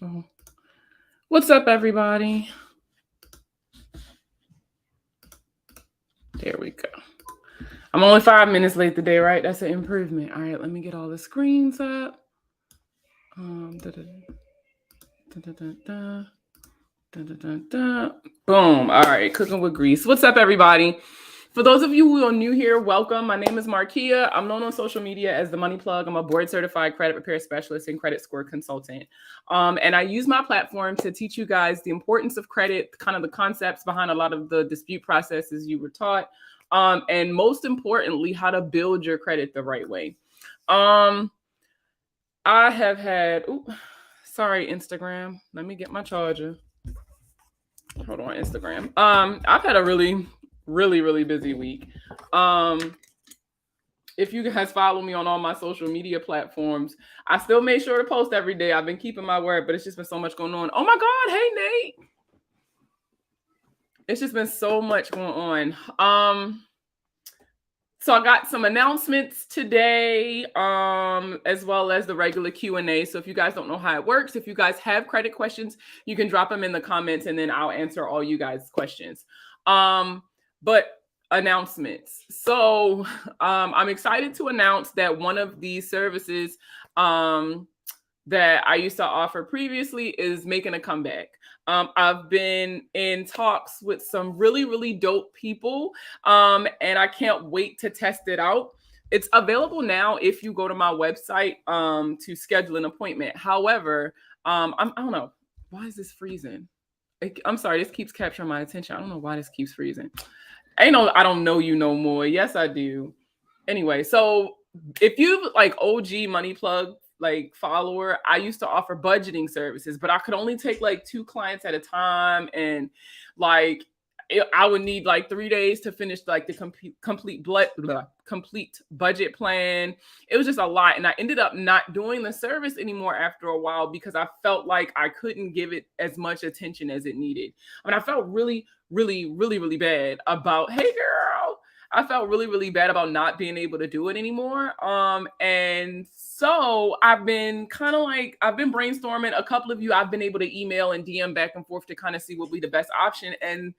Oh. What's up, everybody? There we go. I'm only 5 minutes late today, right? That's an improvement. All right, let me get all the screens up. Boom. All right, cooking with grease. What's up, everybody? For those of you who are new here, welcome. My name is Markia. I'm known on social media as the Money Plug. I'm a board-certified credit repair specialist and credit score consultant. And I use my platform to teach you guys the importance of credit, kind of the concepts behind a lot of the dispute processes you were taught, and most importantly, how to build your credit the right way. I have had, sorry, Instagram. Let me get my charger. Hold on, Instagram. I've had a really busy week. If you guys follow me on all my social media platforms, I still made sure to post every day. I've been keeping my word, but it's just been so much going on. Oh my God, hey Nate. It's just been so much going on. So I got some announcements today, as well as the regular Q&A. So if you guys don't know how it works, if you guys have credit questions, you can drop them in the comments and then I'll answer all you guys' questions. But announcements. So I'm excited to announce that one of these services that I used to offer previously is making a comeback. I've been in talks with some really dope people, and I can't wait to test it out. It's available now if you go to my website to schedule an appointment. However, I don't know. Why is this freezing? I'm sorry, this keeps capturing my attention. I don't know why this keeps freezing. I don't know you no more. Yes, I do. Anyway, so if you like OG Money Plug follower, I used to offer budgeting services, but I could only take 2 clients at a time, and I would need 3 days to finish the complete budget plan. It was just a lot, and I ended up not doing the service anymore after a while because I felt like I couldn't give it as much attention as it needed. I mean, I felt really bad about, hey girl, I felt really bad about not being able to do it anymore. And so I've been I've been brainstorming. A couple of you I've been able to email and DM back and forth to kind of see what would be the best option. And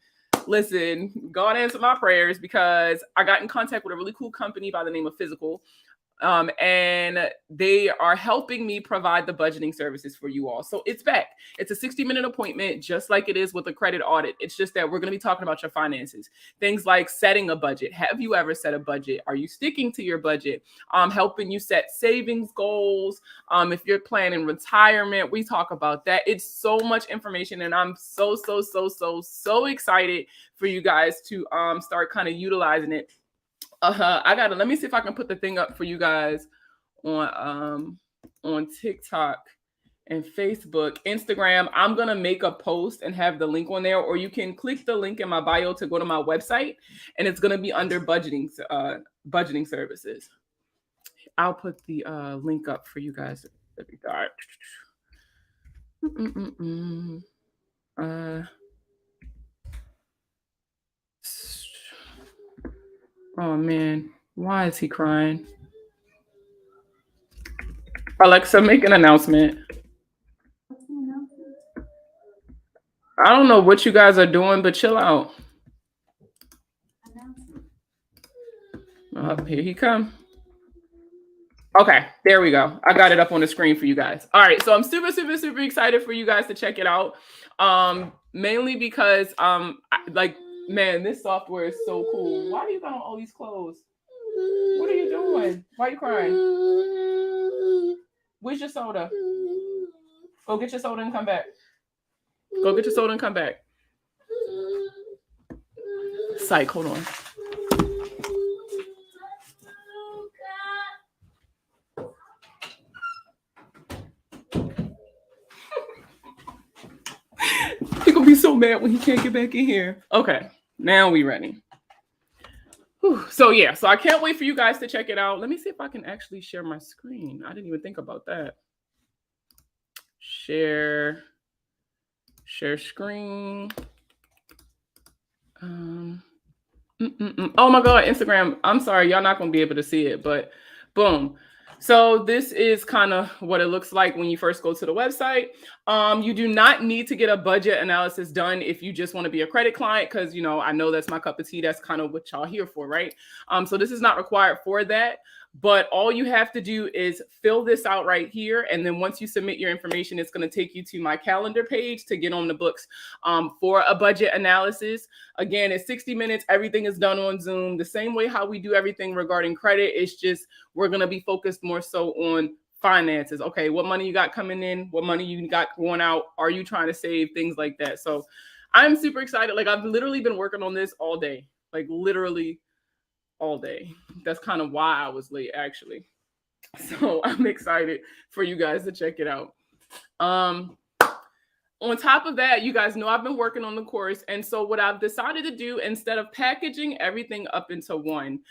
listen, God answered my prayers because I got in contact with a really cool company by the name of Physical. And they are helping me provide the budgeting services for you all. So it's back. It's a 60-minute appointment, just like it is with a credit audit. It's just that we're going to be talking about your finances. Things like setting a budget. Have you ever set a budget? Are you sticking to your budget? Helping you set savings goals. If you're planning retirement, we talk about that. It's so much information, and I'm so excited for you guys to start kind of utilizing it. Let me see if I can put the thing up for you guys on TikTok and Facebook. Instagram, I'm gonna make a post and have the link on there, or you can click the link in my bio to go to my website, and it's gonna be under budgeting services. I'll put the link up for you guys. Oh man, why is he crying? Alexa, make an announcement. I don't know what you guys are doing, but chill out. Here he come. Okay, there we go. I got it up on the screen for you guys. All right, so I'm super excited for you guys to check it out. Mainly because man, this software is so cool. Why do you got on all these clothes? What are you doing? Why are you crying? Where's your soda? Go get your soda and come back. Go get your soda and come back. Psych, hold on. He gonna be so mad when he can't get back in here. Okay, now we ready. Whew. So I can't wait for you guys to check it out. Let me see if I can actually share my screen. I didn't even think about that. Share screen. Oh my God, Instagram. I'm sorry, y'all not gonna be able to see it, but boom. So this is kind of what it looks like when you first go to the website. You do not need to get a budget analysis done if you just want to be a credit client, because I know that's my cup of tea. That's kind of what y'all here for, right? So this is not required for that. But all you have to do is fill this out right here. And then once you submit your information, it's going to take you to my calendar page to get on the books for a budget analysis. Again, it's 60 minutes. Everything is done on Zoom. The same way how we do everything regarding credit. It's just we're going to be focused more so on finances. Okay, what money you got coming in? What money you got going out? Are you trying to save? Things like that. So I'm super excited. Like I've literally been working on this all day. Like literally all day. That's kind of why I was late, actually. So I'm excited for you guys to check it out. On top of that, you guys know I've been working on the course. And so what I've decided to do, instead of packaging everything up into one,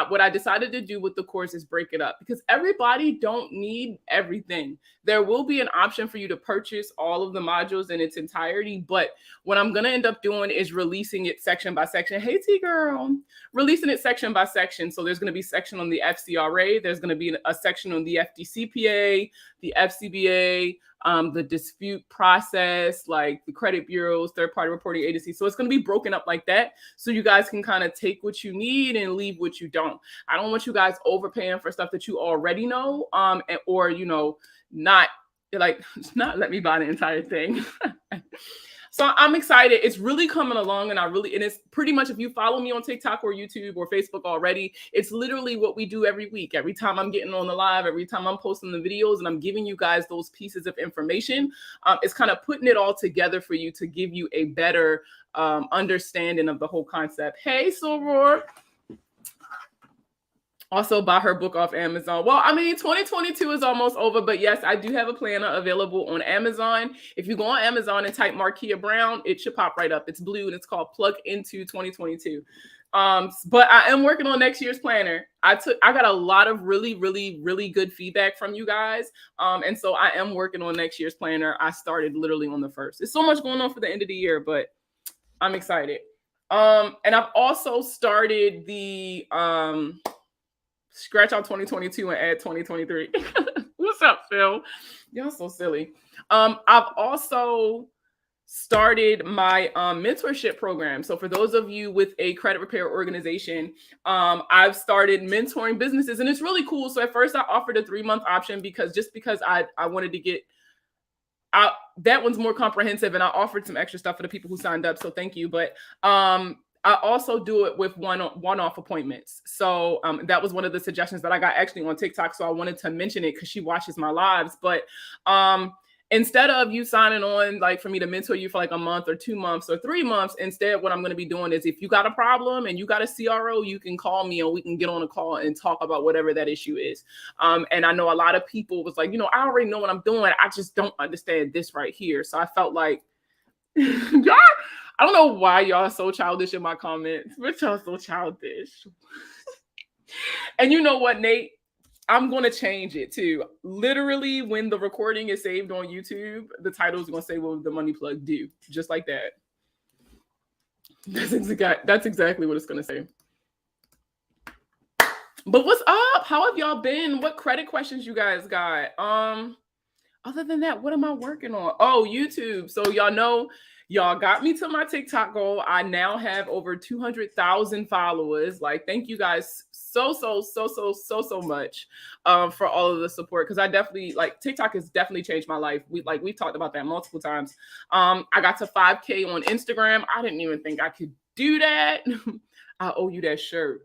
what I decided to do with the course is break it up, because everybody don't need everything. There will be an option for you to purchase all of the modules in its entirety. But what I'm going to end up doing is releasing it section by section. Hey, T-girl. Releasing it section by section. So there's going to be a section on the FCRA. There's going to be a section on the FDCPA, the FCBA, the dispute process, like the credit bureaus, third-party reporting agencies. So it's going to be broken up like that. So you guys can kind of take what you need and leave what you don't. I don't want you guys overpaying for stuff that you already know, or, not let me buy the entire thing. So I'm excited. It's really coming along, and it's pretty much, if you follow me on TikTok or YouTube or Facebook already, it's literally what we do every week. Every time I'm getting on the live, every time I'm posting the videos and I'm giving you guys those pieces of information, it's kind of putting it all together for you to give you a better understanding of the whole concept. Hey, Soror. Also buy her book off Amazon. Well, 2022 is almost over, but yes, I do have a planner available on Amazon. If you go on Amazon and type Markia Brown, it should pop right up. It's blue and it's called Plug Into 2022. But I am working on next year's planner. I got a lot of really, really, really good feedback from you guys. And so I am working on next year's planner. I started literally on the 1st. There's so much going on for the end of the year, but I'm excited. And I've also started the scratch out 2022 and add 2023. What's up, Phil? Y'all so silly. I've also started my mentorship program. So for those of you with a credit repair organization, I've started mentoring businesses, and it's really cool. So at first I offered a 3-month option because I wanted to get out. That one's more comprehensive, and I offered some extra stuff for the people who signed up. So thank you. But I also do it with one-off appointments. So that was one of the suggestions that I got actually on TikTok. So I wanted to mention it because she watches my lives. But instead of you signing on, like for me to mentor you for like a month or 2 months or 3 months, instead what I'm going to be doing is, if you got a problem and you got a CRO, you can call me and we can get on a call and talk about whatever that issue is. And I know a lot of people was like, I already know what I'm doing. I just don't understand this right here. So I felt like, y'all, I don't know why y'all are so childish in my comments, but y'all so childish. And you know what, Nate? I'm going to change it too. Literally, when the recording is saved on YouTube, the title is going to say, "What would the money plug do?" Just like that. That's exactly what it's going to say. But what's up? How have y'all been? What credit questions you guys got? Other than that, what am I working on? Oh, YouTube. So y'all know, y'all got me to my TikTok goal. I now have over 200,000 followers. Like, thank you guys so much for all of the support. Because I definitely, like, TikTok has definitely changed my life. We've talked about that multiple times. I got to 5K on Instagram. I didn't even think I could do that. I owe you that shirt.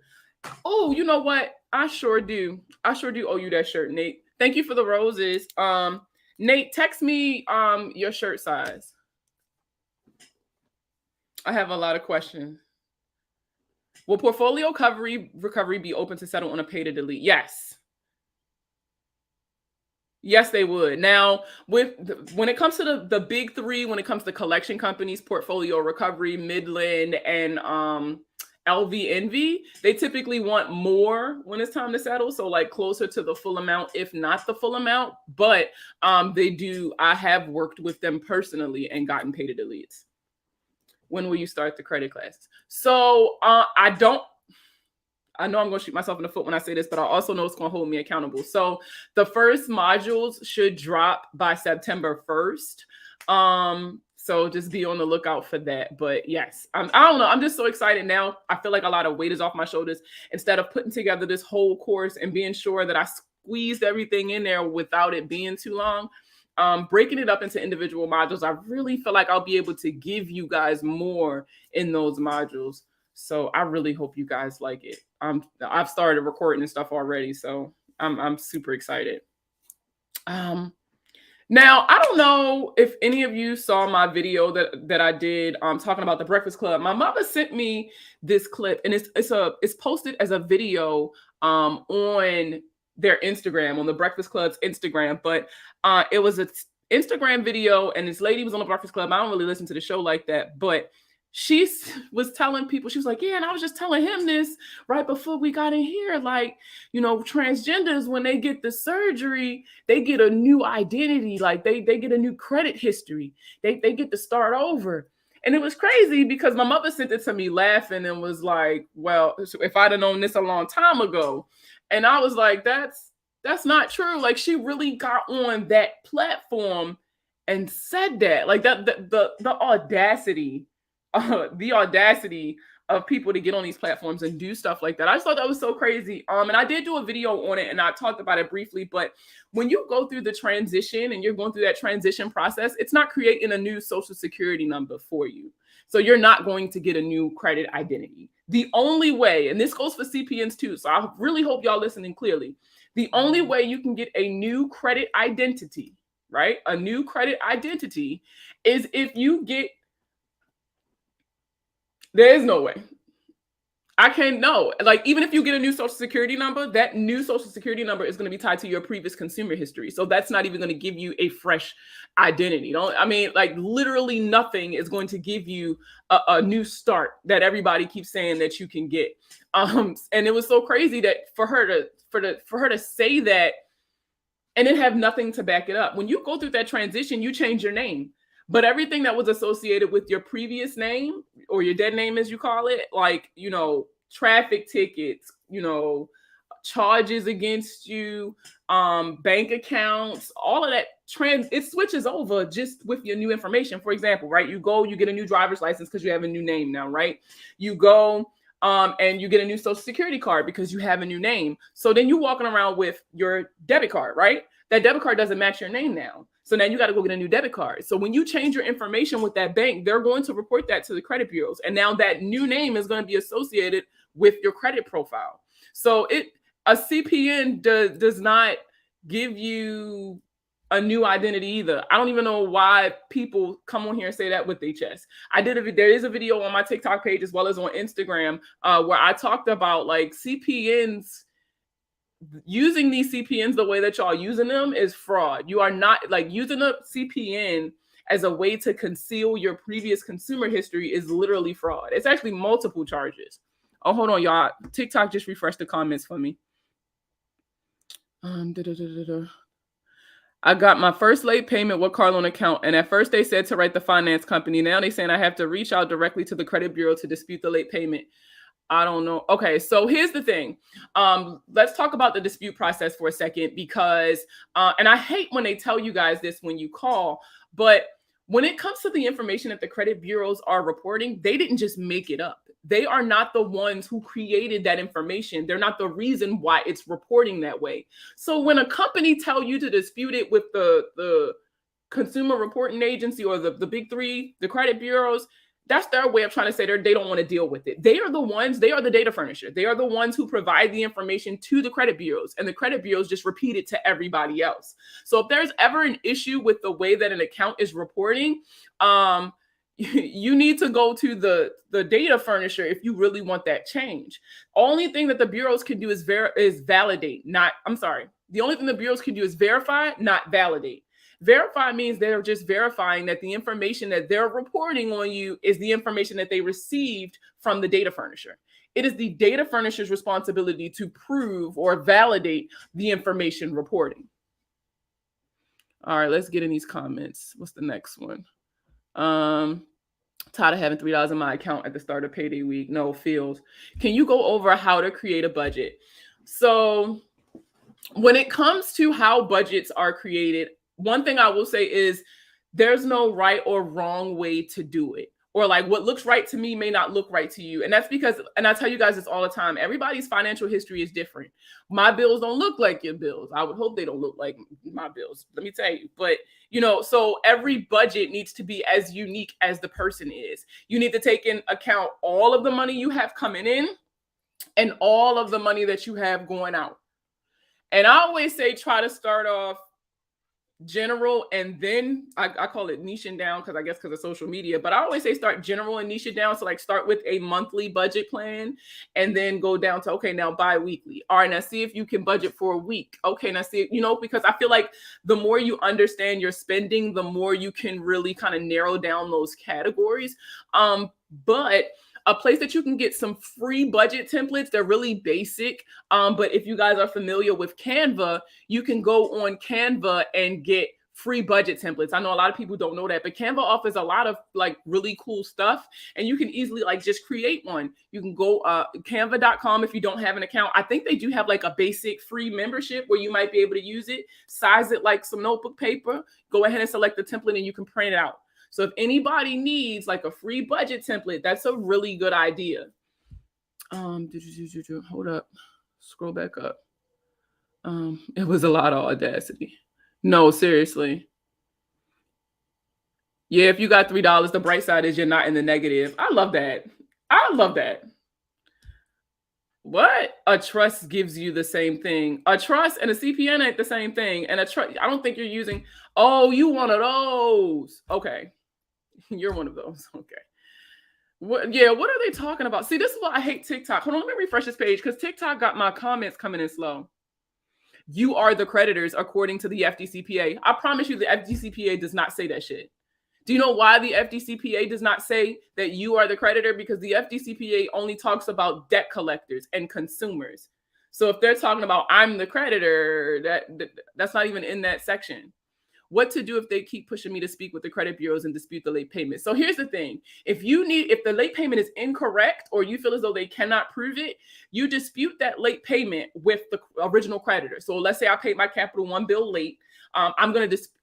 Oh, you know what? I sure do owe you that shirt, Nate. Thank you for the roses. Nate, text me your shirt size. I have a lot of questions. Will portfolio recovery be open to settle on a pay to delete? Yes. Yes, they would. Now, when it comes to the big three, when it comes to collection companies, portfolio recovery, Midland, and LV Envy, they typically want more when it's time to settle. So like closer to the full amount, if not the full amount. But they do. I have worked with them personally and gotten pay to deletes. When will you start the credit classes? So I I know I'm going to shoot myself in the foot when I say this, but I also know it's going to hold me accountable. So the first modules should drop by September 1st. So just be on the lookout for that. But yes, I don't know. I'm just so excited now. I feel like a lot of weight is off my shoulders. Instead of putting together this whole course and being sure that I squeezed everything in there without it being too long, breaking it up into individual modules, I really feel like I'll be able to give you guys more in those modules. So I really hope you guys like it. I've started recording and stuff already, so I'm super excited. Now, I don't know if any of you saw my video that I did talking about the Breakfast Club. My mother sent me this clip, and it's posted as a video on their Instagram, on the Breakfast Club's Instagram. But it was an Instagram video, and this lady was on the Breakfast Club. I don't really listen to the show like that, but she was telling people, she was like, yeah, and I was just telling him this right before we got in here. Like, you know, transgenders, when they get the surgery, they get a new identity. Like they get a new credit history. They get to start over. And it was crazy because my mother sent it to me laughing and was like, well, if I'd have known this a long time ago. And I was like, that's not true. Like she really got on that platform and said that. Like that the audacity. The audacity of people to get on these platforms and do stuff like that. I just thought that was so crazy. And I did do a video on it and I talked about it briefly, but when you go through the transition and you're going through that transition process, it's not creating a new social security number for you. So you're not going to get a new credit identity. The only way, and this goes for CPNs too, so I really hope y'all listening clearly. The only way you can get a new credit identity, right? A new credit identity is if you get. There is no way. I can't know. Like, even if you get a new social security number, that new social security number is going to be tied to your previous consumer history. So that's not even going to give you a fresh identity. Like literally nothing is going to give you a new start that everybody keeps saying that you can get. And it was so crazy that for her to say that and then have nothing to back it up. When you go through that transition, you change your name. But everything that was associated with your previous name or your dead name, as you call it, like, you know, traffic tickets, you know, charges against you, bank accounts, all of that it switches over just with your new information. For example, right? You get a new driver's license because you have a new name now, right? You go and you get a new social security card because you have a new name. So then you're walking around with your debit card, right? That debit card doesn't match your name now. So now you got to go get a new debit card. So when you change your information with that bank, they're going to report that to the credit bureaus. And now that new name is going to be associated with your credit profile. So a CPN does not give you a new identity either. I don't even know why people come on here and say that with their chest. There is a video on my TikTok page as well as on Instagram where I talked about like CPNs. Using these CPNs the way that y'all using them is fraud. You are not like using a CPN as a way to conceal your previous consumer history is literally fraud. It's actually multiple charges. Oh, hold on, y'all. TikTok just refreshed the comments for me. I got my first late payment with car loan account, and at first they said to write the finance company. Now they saying I have to reach out directly to the credit bureau to dispute the late payment. I don't know. Okay, so here's the thing. Let's talk about the dispute process for a second because, and I hate when they tell you guys this when you call, but when it comes to the information that the credit bureaus are reporting, they didn't just make it up. They are not the ones who created that information. They're not the reason why it's reporting that way. So when a company tell you to dispute it with the consumer reporting agency or the big three, the credit bureaus, that's their way of trying to say they don't want to deal with it. They are the data furnisher. They are the ones who provide the information to the credit bureaus, and the credit bureaus just repeat it to everybody else. So if there's ever an issue with the way that an account is reporting, you need to go to the data furnisher if you really want that change. Only thing that the bureaus can do is validate, the only thing the bureaus can do is verify, not validate. Verify means they're just verifying that the information that they're reporting on you is the information that they received from the data furnisher. It is the data furnisher's responsibility to prove or validate the information reporting. All right, let's get in these comments. What's the next one? Tired of having $3 in my account at the start of payday week. No, feels. Can you go over how to create a budget? So when it comes to how budgets are created, one thing I will say is there's no right or wrong way to do it. Or like what looks right to me may not look right to you. And that's because, and I tell you guys this all the time, everybody's financial history is different. My bills don't look like your bills. I would hope they don't look like my bills. Let me tell you. But, so every budget needs to be as unique as the person is. You need to take in account all of the money you have coming in and all of the money that you have going out. And I always say try to start off general and then I call it niching down because of social media, but I always say start general and niche it down. So like start with a monthly budget plan and then go down to, okay, now bi-weekly. All right, now see if you can budget for a week. Okay, now see, because I feel like the more you understand your spending, the more you can really kind of narrow down those categories. But a place that you can get some free budget templates. They're really basic. But if you guys are familiar with Canva, you can go on Canva and get free budget templates. I know a lot of people don't know that, but Canva offers a lot of like really cool stuff and you can easily like just create one. You can go canva.com if you don't have an account. I think they do have like a basic free membership where you might be able to use it, size it like some notebook paper, go ahead and select the template and you can print it out. So if anybody needs like a free budget template, that's a really good idea. Hold up, scroll back up. It was a lot of audacity. No, seriously. Yeah, if you got $3, the bright side is you're not in the negative. I love that. I love that. What? A trust gives you the same thing. A trust and a CPN ain't the same thing. And a trust, I don't think you're using, oh, you one of those. Okay. You're one of those. Okay. What are they talking about? See, this is why I hate TikTok. Hold on, let me refresh this page because TikTok got my comments coming in slow. You are the creditors according to the FDCPA. I promise you the FDCPA does not say that shit. Do you know why the FDCPA does not say that you are the creditor? Because the FDCPA only talks about debt collectors and consumers. So if they're talking about I'm the creditor, that's not even in that section. What to do if they keep pushing me to speak with the credit bureaus and dispute the late payment. So here's the thing. If the late payment is incorrect or you feel as though they cannot prove it, you dispute that late payment with the original creditor. So let's say I paid my Capital One bill late.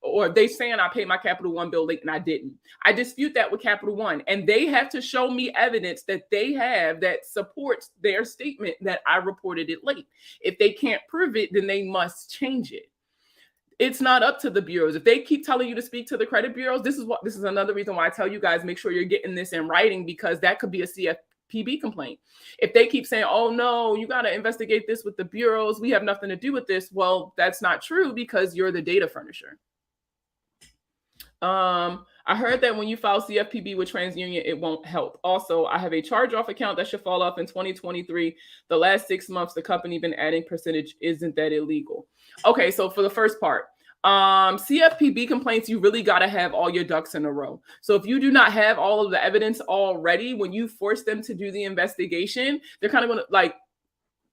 Or they saying I paid my Capital One bill late and I didn't. I dispute that with Capital One and they have to show me evidence that they have that supports their statement that I reported it late. If they can't prove it, then they must change it. It's not up to the bureaus. If they keep telling you to speak to the credit bureaus, this is another reason why I tell you guys, make sure you're getting this in writing because that could be a CFPB complaint. If they keep saying, oh no, you got to investigate this with the bureaus, we have nothing to do with this. Well, that's not true because you're the data furnisher. I heard that when you file CFPB with TransUnion, it won't help. Also, I have a charge-off account that should fall off in 2023. The last 6 months, the company been adding percentage. Isn't that illegal? Okay, so for the first part, CFPB complaints, you really got to have all your ducks in a row. So if you do not have all of the evidence already, when you force them to do the investigation, they're kind of going to like,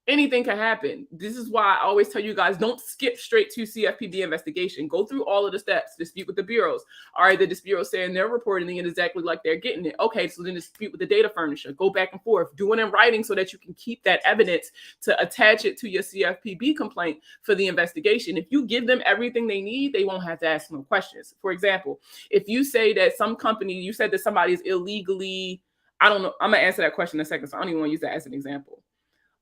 anything can happen. This is why I always tell you guys, don't skip straight to CFPB investigation. Go through all of the steps. Dispute with the bureaus. All right, the bureau saying they're reporting it exactly like they're getting it. Okay, so then dispute with the data furnisher. Go back and forth. Do it in writing so that you can keep that evidence to attach it to your CFPB complaint for the investigation. If you give them everything they need, they won't have to ask no questions. For example, if you say that some company, you said that somebody is illegally, I don't know, I'm going to answer that question in a second, so I don't even want to use that as an example.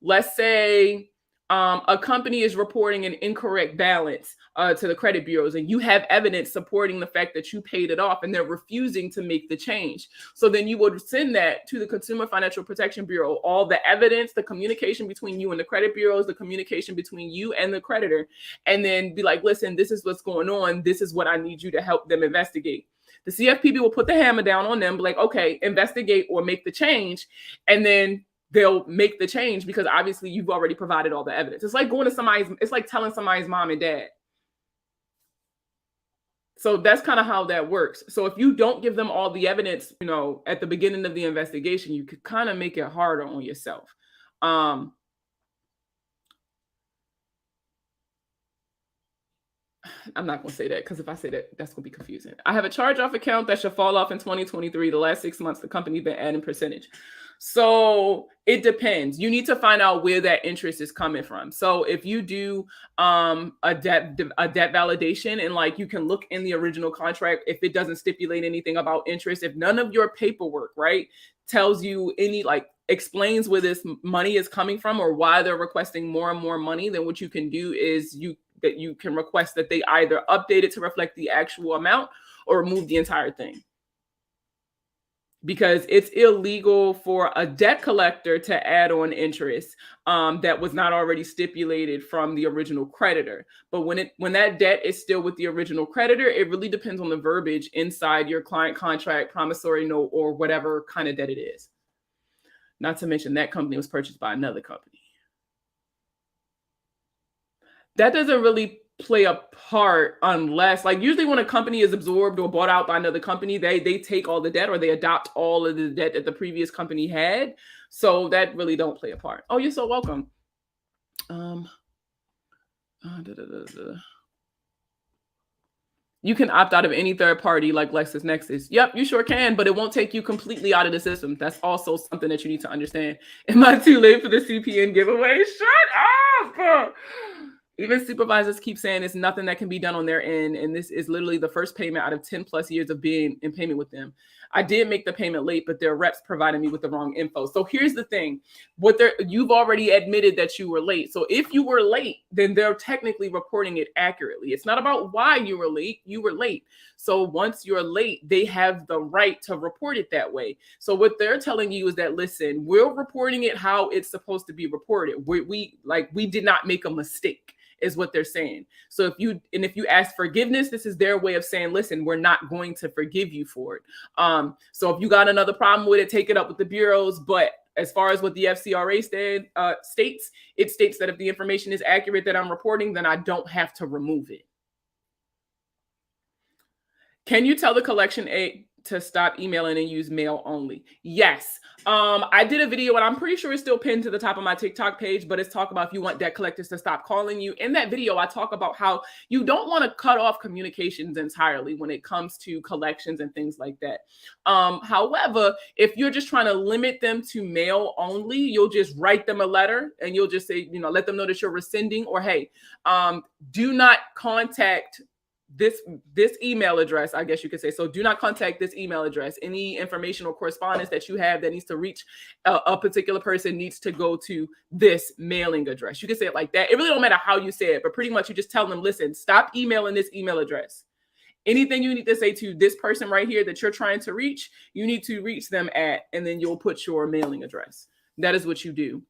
Let's say a company is reporting an incorrect balance to the credit bureaus and you have evidence supporting the fact that you paid it off and they're refusing to make the change. So then you would send that to the Consumer Financial Protection Bureau, all the evidence, the communication between you and the credit bureaus, the communication between you and the creditor, and then be like, listen, this is what's going on. This is what I need you to help them investigate. The CFPB will put the hammer down on them, like, okay, investigate or make the change. And then they'll make the change because obviously you've already provided all the evidence. It's like it's like telling somebody's mom and dad. So that's kind of how that works. So if you don't give them all the evidence, at the beginning of the investigation, you could kind of make it harder on yourself. I'm not going to say that because if I say that, that's going to be confusing. I have a charge-off account that should fall off in 2023. The last 6 months, the company's been adding percentage. So it depends. You need to find out where that interest is coming from. So if you do a debt validation, and like you can look in the original contract if it doesn't stipulate anything about interest, if none of your paperwork, right, tells you any, like, explains where this money is coming from or why they're requesting more and more money, then what you can do is you can request that they either update it to reflect the actual amount or remove the entire thing. Because it's illegal for a debt collector to add on interest that was not already stipulated from the original creditor. But when that debt is still with the original creditor, it really depends on the verbiage inside your client contract, promissory note, or whatever kind of debt it is. Not to mention that company was purchased by another company. That doesn't really play a part unless, like, usually when a company is absorbed or bought out by another company, they take all the debt or they adopt all of the debt that the previous company had. So that really don't play a part. Oh, you're so welcome. You can opt out of any third party like LexisNexis. Yep, you sure can, but it won't take you completely out of the system. That's also something that you need to understand. Am I too late for the CPN giveaway? Shut up! Even supervisors keep saying it's nothing that can be done on their end. And this is literally the first payment out of 10 plus years of being in payment with them. I did make the payment late, but their reps provided me with the wrong info. So here's the thing. You've already admitted that you were late. So if you were late, then they're technically reporting it accurately. It's not about why you were late. You were late. So once you're late, they have the right to report it that way. So what they're telling you is that, listen, we're reporting it how it's supposed to be reported. We did not make a mistake, is what they're saying. So if you ask forgiveness, this is their way of saying, listen, we're not going to forgive you for it. So if you got another problem with it, take it up with the bureaus. But as far as what the FCRA states, it states that if the information is accurate that I'm reporting, then I don't have to remove it. Can you tell the collection aide to stop emailing and use mail only? Yes. I did a video and I'm pretty sure it's still pinned to the top of my TikTok page, but it's talk about if you want debt collectors to stop calling you. In that video, I talk about how you don't want to cut off communications entirely when it comes to collections and things like that. However, if you're just trying to limit them to mail only, you'll just write them a letter and you'll just say, let them know that you're rescinding, or, hey, do not contact this email address, I guess you could say. So do not contact this email address. Any information or correspondence that you have that needs to reach a particular person needs to go to this mailing address. You can say it like that. It really don't matter how you say it, but pretty much you just tell them, listen, stop emailing this email address. Anything you need to say to this person right here that you're trying to reach, you need to reach them at, and then you'll put your mailing address. That is what you do.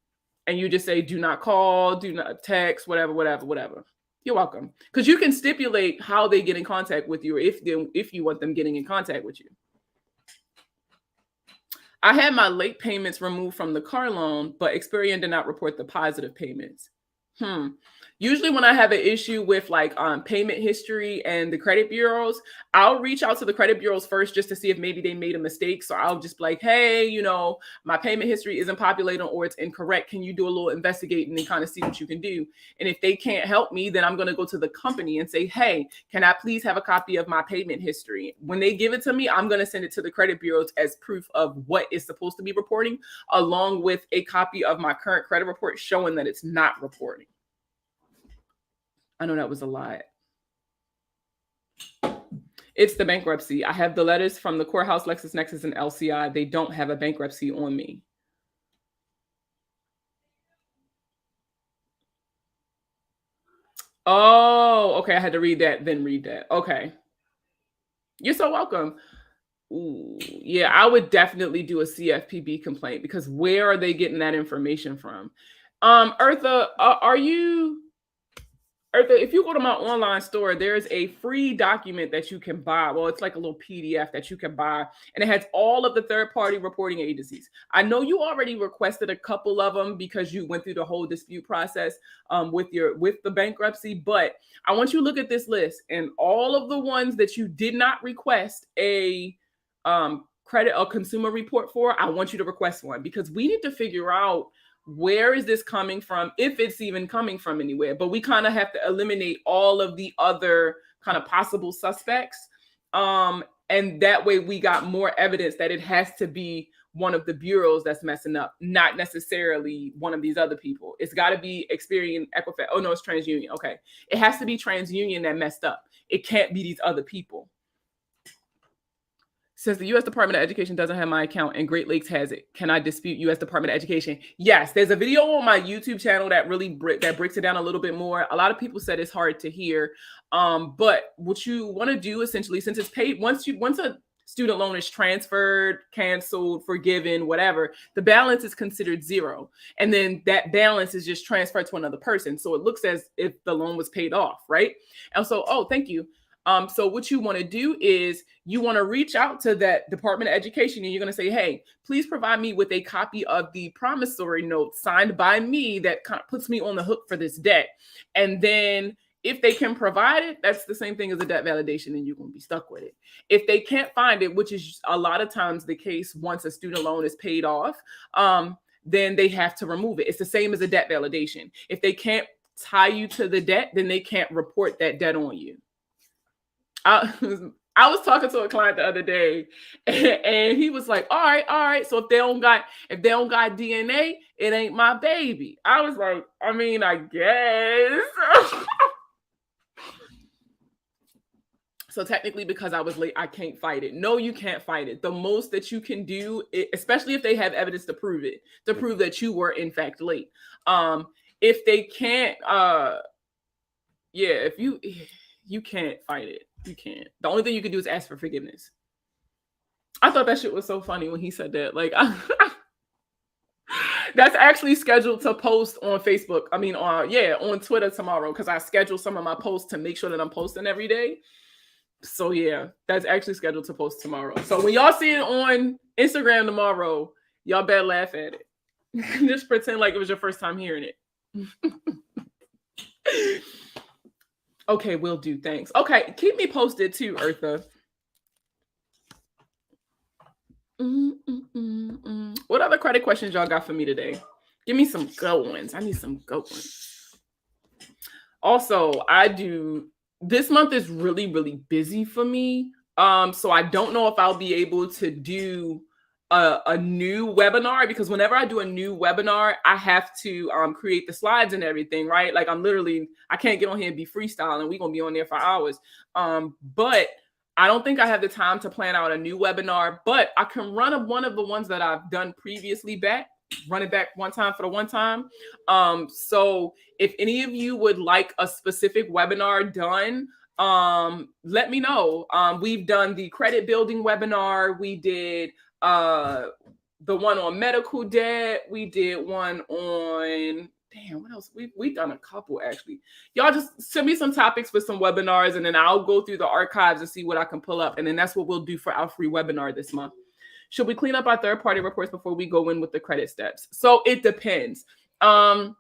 And you just say, do not call, do not text, whatever. You're welcome. Because you can stipulate how they get in contact with you, or if you want them getting in contact with you. I had my late payments removed from the car loan, but Experian did not report the positive payments. Usually when I have an issue with payment history and the credit bureaus, I'll reach out to the credit bureaus first just to see if maybe they made a mistake. So I'll just be like, hey, my payment history isn't populating or it's incorrect. Can you do a little investigating and kind of see what you can do? And if they can't help me, then I'm going to go to the company and say, hey, can I please have a copy of my payment history? When they give it to me, I'm going to send it to the credit bureaus as proof of what is supposed to be reporting, along with a copy of my current credit report showing that it's not reporting. I know that was a lot. It's the bankruptcy. I have the letters from the courthouse, LexisNexis, and LCI. They don't have a bankruptcy on me. Oh, okay. I had to read that, then read that. Okay. You're so welcome. Ooh, yeah, I would definitely do a CFPB complaint, because where are they getting that information from? Eartha, Eartha, if you go to my online store, there's a free document that you can buy. Well, it's like a little PDF that you can buy, and it has all of the third-party reporting agencies. I know you already requested a couple of them because you went through the whole dispute process with the bankruptcy, but I want you to look at this list, and all of the ones that you did not request a credit or consumer report for, I want you to request one, because we need to figure out where is this coming from, if it's even coming from anywhere. But we kind of have to eliminate all of the other kind of possible suspects. And that way we got more evidence that it has to be one of the bureaus that's messing up, not necessarily one of these other people. It's got to be Experian, Equifax. Oh no, it's TransUnion. Okay. It has to be TransUnion that messed up. It can't be these other people. Since the U.S. Department of Education doesn't have my account and Great Lakes has it, can I dispute U.S. Department of Education? Yes, there's a video on my YouTube channel that really breaks it down a little bit more. A lot of people said it's hard to hear, but what you want to do essentially, since it's paid, once a student loan is transferred, canceled, forgiven, whatever, the balance is considered zero, and then that balance is just transferred to another person. So it looks as if the loan was paid off, right? And so, oh, thank you. So what you want to do is you want to reach out to that Department of Education and you're going to say, hey, please provide me with a copy of the promissory note signed by me that puts me on the hook for this debt. And then if they can provide it, that's the same thing as a debt validation and you're going to be stuck with it. If they can't find it, which is a lot of times the case once a student loan is paid off, then they have to remove it. It's the same as a debt validation. If they can't tie you to the debt, then they can't report that debt on you. I was talking to a client the other day and he was like, all right. So if they don't got DNA, it ain't my baby. I was like, I mean, I guess. So technically, because I was late, I can't fight it. No, you can't fight it. The most that you can do, especially if they have evidence to prove it, to prove that you were in fact late. If they can't, if you can't fight it. You can't. The only thing you can do is ask for forgiveness. I thought that shit was so funny when he said that. Like, that's actually scheduled to post on Facebook. I mean, on Twitter tomorrow, because I scheduled some of my posts to make sure that I'm posting every day. So yeah, that's actually scheduled to post tomorrow. So when y'all see it on Instagram tomorrow, y'all better laugh at it. Just pretend like it was your first time hearing it. Okay, will do. Thanks. Okay, keep me posted too, Eartha. What other credit questions y'all got for me today? Give me some good ones. I need some good ones. Also, this month is really, really busy for me. So I don't know if I'll be able to do a new webinar, because whenever I do a new webinar, I have to create the slides and everything, right? Like I can't get on here and be freestyling. We're going to be on there for hours. But I don't think I have the time to plan out a new webinar, but I can run one of the ones that I've done previously run it back one time for the one time. So if any of you would like a specific webinar done, let me know. We've done the credit building webinar. We did the one on medical debt. We did one on, what else? We've done a couple actually. Y'all just send me some topics for some webinars and then I'll go through the archives and see what I can pull up. And then that's what we'll do for our free webinar this month. Should we clean up our third-party reports before we go in with the credit steps? So it depends. Some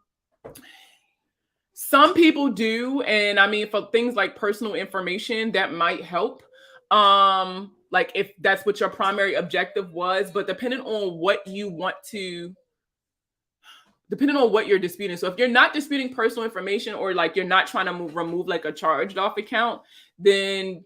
people do. And I mean, for things like personal information, that might help. Like if that's what your primary objective was, but depending on what you're disputing. So if you're not disputing personal information or like you're not trying to remove like a charged off account, then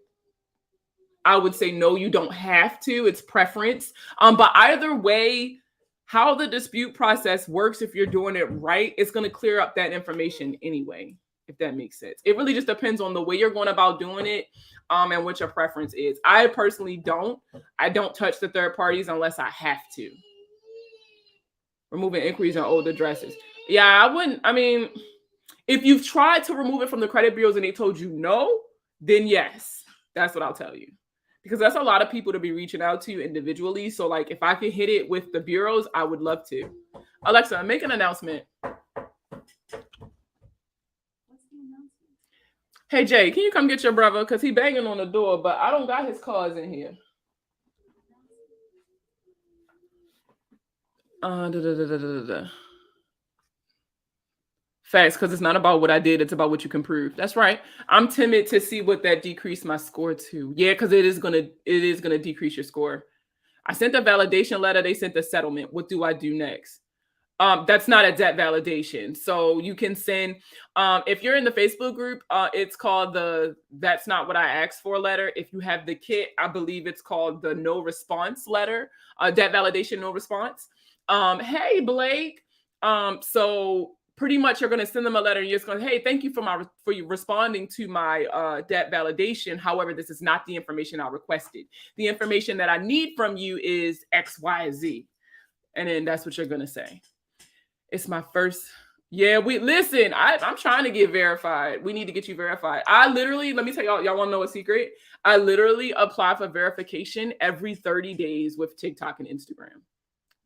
I would say no, you don't have to. It's preference. But either way, how the dispute process works, if you're doing it right, it's going to clear up that information anyway, if that makes sense. It really just depends on the way you're going about doing it, and what your preference is. I personally don't touch the third parties unless I have to. Removing inquiries on old addresses. Yeah, I wouldn't. I mean, if you've tried to remove it from the credit bureaus and they told you no, then yes, that's what I'll tell you. Because that's a lot of people to be reaching out to individually. So like if I could hit it with the bureaus, I would love to. Alexa, make an announcement. Hey, Jay, can you come get your brother? Because he's banging on the door, but I don't got his cards in here. Facts, because it's not about what I did. It's about what you can prove. That's right. I'm timid to see what that decreased my score to. Yeah, because it is gonna decrease your score. I sent a validation letter. They sent a settlement. What do I do next? That's not a debt validation. So you can send, if you're in the Facebook group, it's called the "That's Not What I Asked For" letter. If you have the kit, I believe it's called the "No Response" letter, debt validation, no response. Hey, Blake. So pretty much you're going to send them a letter and you're just going, hey, thank you for you responding to my debt validation. However, this is not the information I requested. The information that I need from you is X, Y, Z. And then that's what you're going to say. It's my first. Yeah, I'm trying to get verified. We need to get you verified. I literally, let me tell y'all want to know a secret? I literally apply for verification every 30 days with TikTok and Instagram.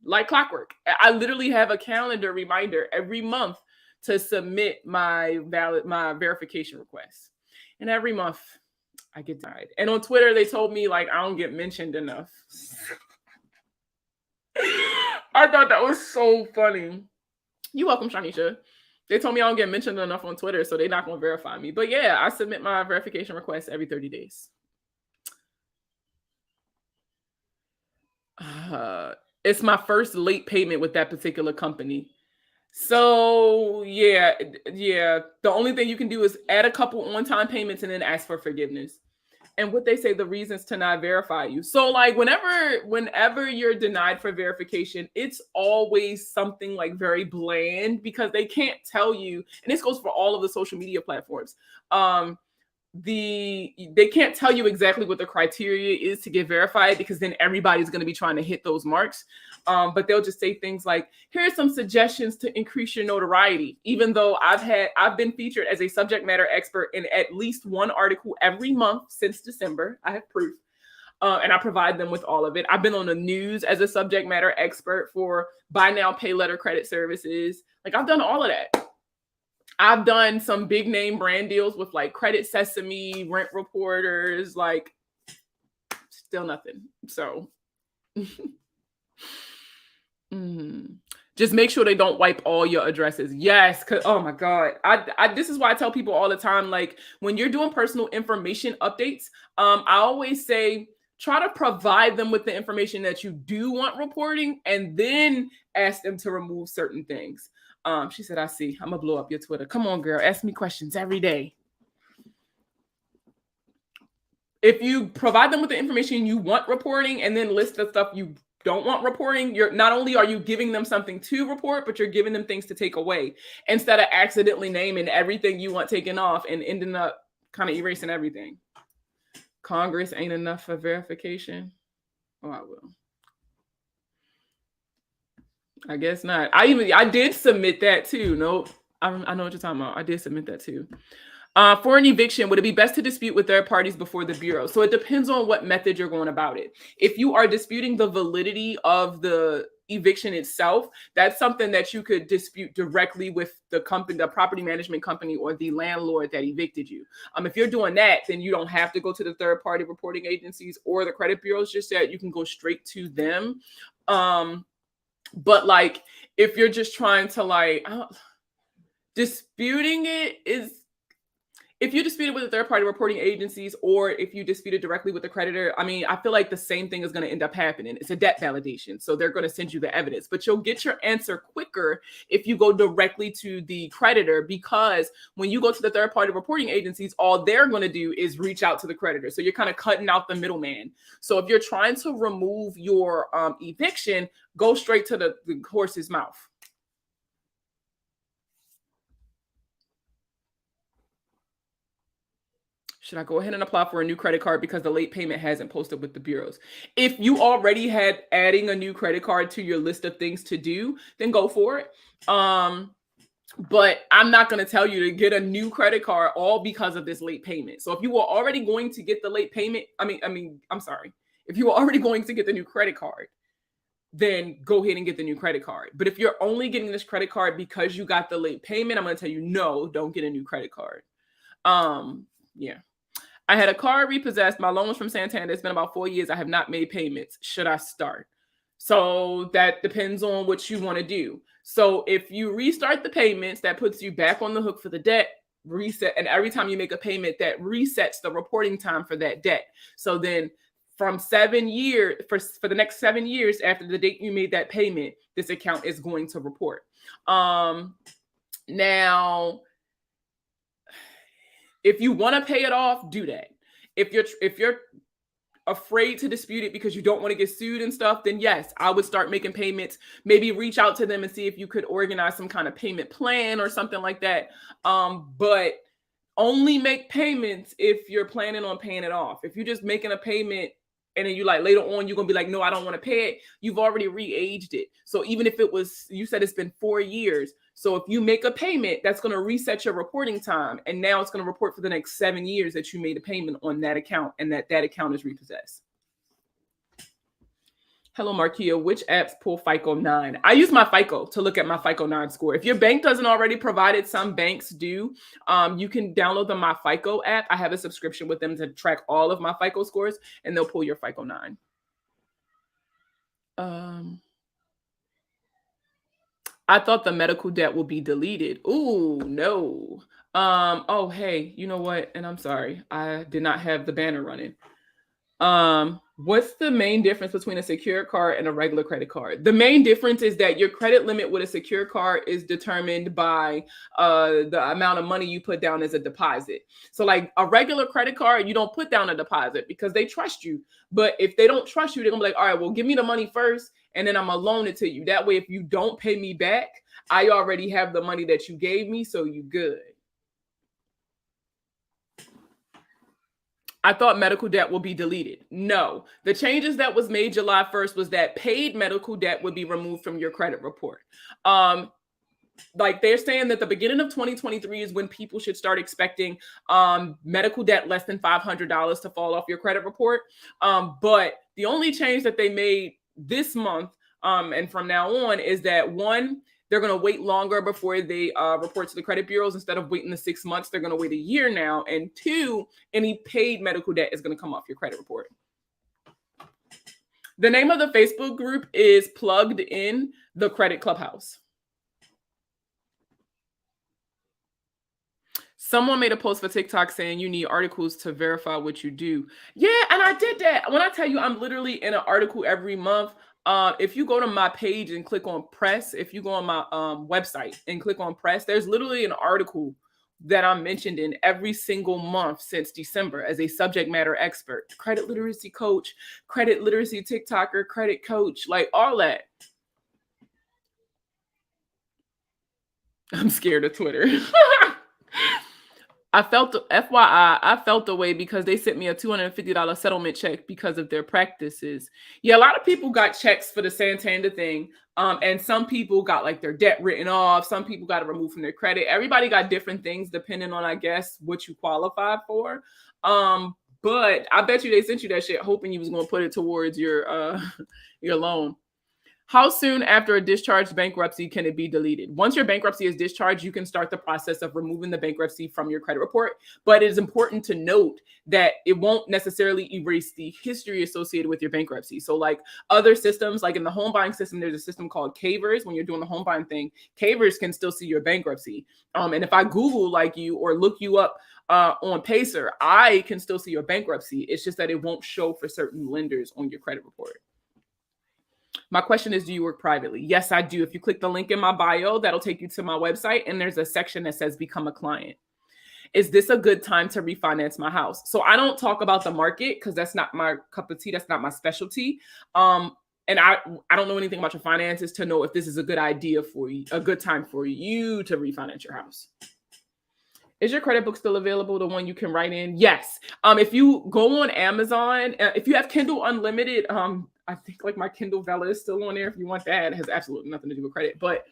Like clockwork. I literally have a calendar reminder every month to submit my verification request. And every month I get denied. And on Twitter, they told me like I don't get mentioned enough. I thought that was so funny. You're welcome, Shanisha. They told me I don't get mentioned enough on Twitter, so they're not going to verify me. But yeah, I submit my verification request every 30 days. It's my first late payment with that particular company. So yeah. The only thing you can do is add a couple on-time payments and then ask for forgiveness. And what they say, the reasons to not verify you. So like whenever you're denied for verification, it's always something like very bland because they can't tell you, and this goes for all of the social media platforms. They can't tell you exactly what the criteria is to get verified because then everybody's going to be trying to hit those marks. But they'll just say things like, here's some suggestions to increase your notoriety. Even though I've been featured as a subject matter expert in at least one article every month since December. I have proof. And I provide them with all of it. I've been on the news as a subject matter expert for buy now, pay later credit services. Like I've done all of that. I've done some big name brand deals with like Credit Sesame, Rent Reporters, like still nothing. So just make sure they don't wipe all your addresses. Yes, cause oh my God. This is why I tell people all the time, like when you're doing personal information updates, I always say, try to provide them with the information that you do want reporting and then ask them to remove certain things. She said, I see. I'm gonna blow up your Twitter. Come on, girl. Ask me questions every day. If you provide them with the information you want reporting and then list the stuff you don't want reporting, you're not only are you giving them something to report, but you're giving them things to take away instead of accidentally naming everything you want taken off and ending up kind of erasing everything. Congress ain't enough for verification. Oh, I will. I guess not. I did submit that too. Nope. I know what you're talking about. I did submit that too. For an eviction, would it be best to dispute with third parties before the bureau? So it depends on what method you're going about it. If you are disputing the validity of the eviction itself, that's something that you could dispute directly with the company, the property management company, or the landlord that evicted you. If you're doing that, then you don't have to go to the third party reporting agencies or the credit bureaus just yet. You can go straight to them. But like, if you're just trying to like disputing it is, if you dispute it with the third party reporting agencies, or if you dispute it directly with the creditor, I mean, I feel like the same thing is going to end up happening. It's a debt validation. So they're going to send you the evidence, but you'll get your answer quicker if you go directly to the creditor, because when you go to the third party reporting agencies, all they're going to do is reach out to the creditor. So you're kind of cutting out the middleman. So if you're trying to remove your eviction, go straight to the horse's mouth. Should I go ahead and apply for a new credit card because the late payment hasn't posted with the bureaus? If you already had adding a new credit card to your list of things to do, then go for it. But I'm not going to tell you to get a new credit card all because of this late payment. So if you were already going to get the late payment, if you were already going to get the new credit card, then go ahead and get the new credit card. But if you're only getting this credit card because you got the late payment, I'm going to tell you, no, don't get a new credit card. Yeah. I had a car repossessed. My loan was from Santander. It's been about 4 years. I have not made payments. Should I start? So that depends on what you want to do. So if you restart the payments, that puts you back on the hook for the debt reset. And every time you make a payment, that resets the reporting time for that debt. So then from 7 years for the next 7 years after the date you made that payment, this account is going to report. Now, if you want to pay it off, do that. If you're afraid to dispute it because you don't want to get sued and stuff, then yes, I would start making payments. Maybe reach out to them and see if you could organize some kind of payment plan or something like that. But only make payments if you're planning on paying it off. If you're just making a payment and then you like later on, you're going to be like, no, I don't want to pay it. You've already re-aged it. So even if it was, you said it's been 4 years. So if you make a payment, that's going to reset your reporting time. And now it's going to report for the next 7 years that you made a payment on that account and that account is repossessed. Hello, Markia. Which apps pull FICO 9? I use my FICO to look at my FICO 9 score. If your bank doesn't already provide it, some banks do. You can download the My FICO app. I have a subscription with them to track all of my FICO scores, and they'll pull your FICO 9. I thought the medical debt will be deleted. Ooh, no. Oh, hey, you know what? And I'm sorry, I did not have the banner running. What's the main difference between a secure card and a regular credit card? The main difference is that your credit limit with a secure card is determined by the amount of money you put down as a deposit. So like a regular credit card, you don't put down a deposit because they trust you. But if they don't trust you, they're gonna be like, all right, well, give me the money first and then I'm gonna loan it to you. That way, if you don't pay me back, I already have the money that you gave me, so you good. I thought medical debt will be deleted. No, the changes that was made July 1st was that paid medical debt would be removed from your credit report. Like they're saying that the beginning of 2023 is when people should start expecting medical debt less than $500 to fall off your credit report. But the only change that they made this month and from now on is that one, they're going to wait longer before they report to the credit bureaus. Instead of waiting the 6 months, they're going to wait a year now. And two, any paid medical debt is going to come off your credit report. The name of the Facebook group is Plugged In the Credit Clubhouse. Someone made a post for TikTok saying you need articles to verify what you do. Yeah, and I did that. When I tell you I'm literally in an article every month, if you go to my page and click on press, if you go on my website and click on press, there's literally an article that I'm mentioned in every single month since December as a subject matter expert, credit literacy coach, credit literacy TikToker, credit coach, like all that. I'm scared of Twitter. I felt the way because they sent me a $250 settlement check because of their practices. Yeah, a lot of people got checks for the Santander thing. And some people got like their debt written off. Some people got it removed from their credit. Everybody got different things depending on, I guess, what you qualified for. But I bet you they sent you that shit hoping you was going to put it towards your loan. How soon after a discharged bankruptcy can it be deleted? Once your bankruptcy is discharged, you can start the process of removing the bankruptcy from your credit report. But it is important to note that it won't necessarily erase the history associated with your bankruptcy. So like other systems, like in the home buying system, there's a system called Cavers. When you're doing the home buying thing, Cavers can still see your bankruptcy. And if I Google like you or look you up on Pacer, I can still see your bankruptcy. It's just that it won't show for certain lenders on your credit report. My question is, do you work privately? Yes, I do. If you click the link in my bio, that'll take you to my website. And there's a section that says become a client. Is this a good time to refinance my house? So I don't talk about the market because that's not my cup of tea. That's not my specialty. And I don't know anything about your finances to know if this is a good idea for you, a good time for you to refinance your house. Is your credit book still available, the one you can write in? Yes. If you go on Amazon, if you have Kindle Unlimited, I think like my Kindle Vella is still on there. If you want that, it has absolutely nothing to do with credit. But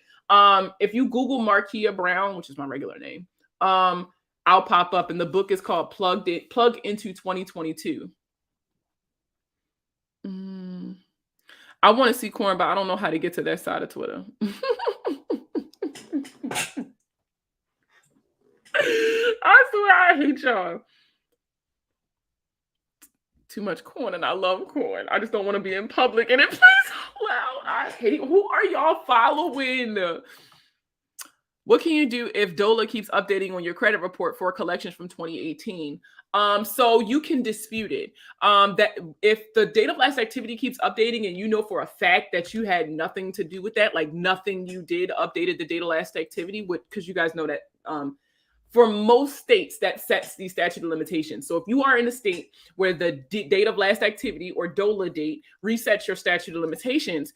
if you Google Markia Brown, which is my regular name, I'll pop up. And the book is called Plug Into 2022. I want to see Corn, but I don't know how to get to that side of Twitter. I swear I hate y'all. Too much corn, and I love corn. I just don't want to be in public and it plays so loud. I hate. Who are y'all following? What can you do if DOLA keeps updating on your credit report for collections from 2018? So you can dispute it. That if the date of last activity keeps updating and you know for a fact that you had nothing to do with that, like nothing you did updated the date of last activity, because you guys know that for most states that sets the statute of limitations. So if you are in a state where the date of last activity or DOLA date resets your statute of limitations,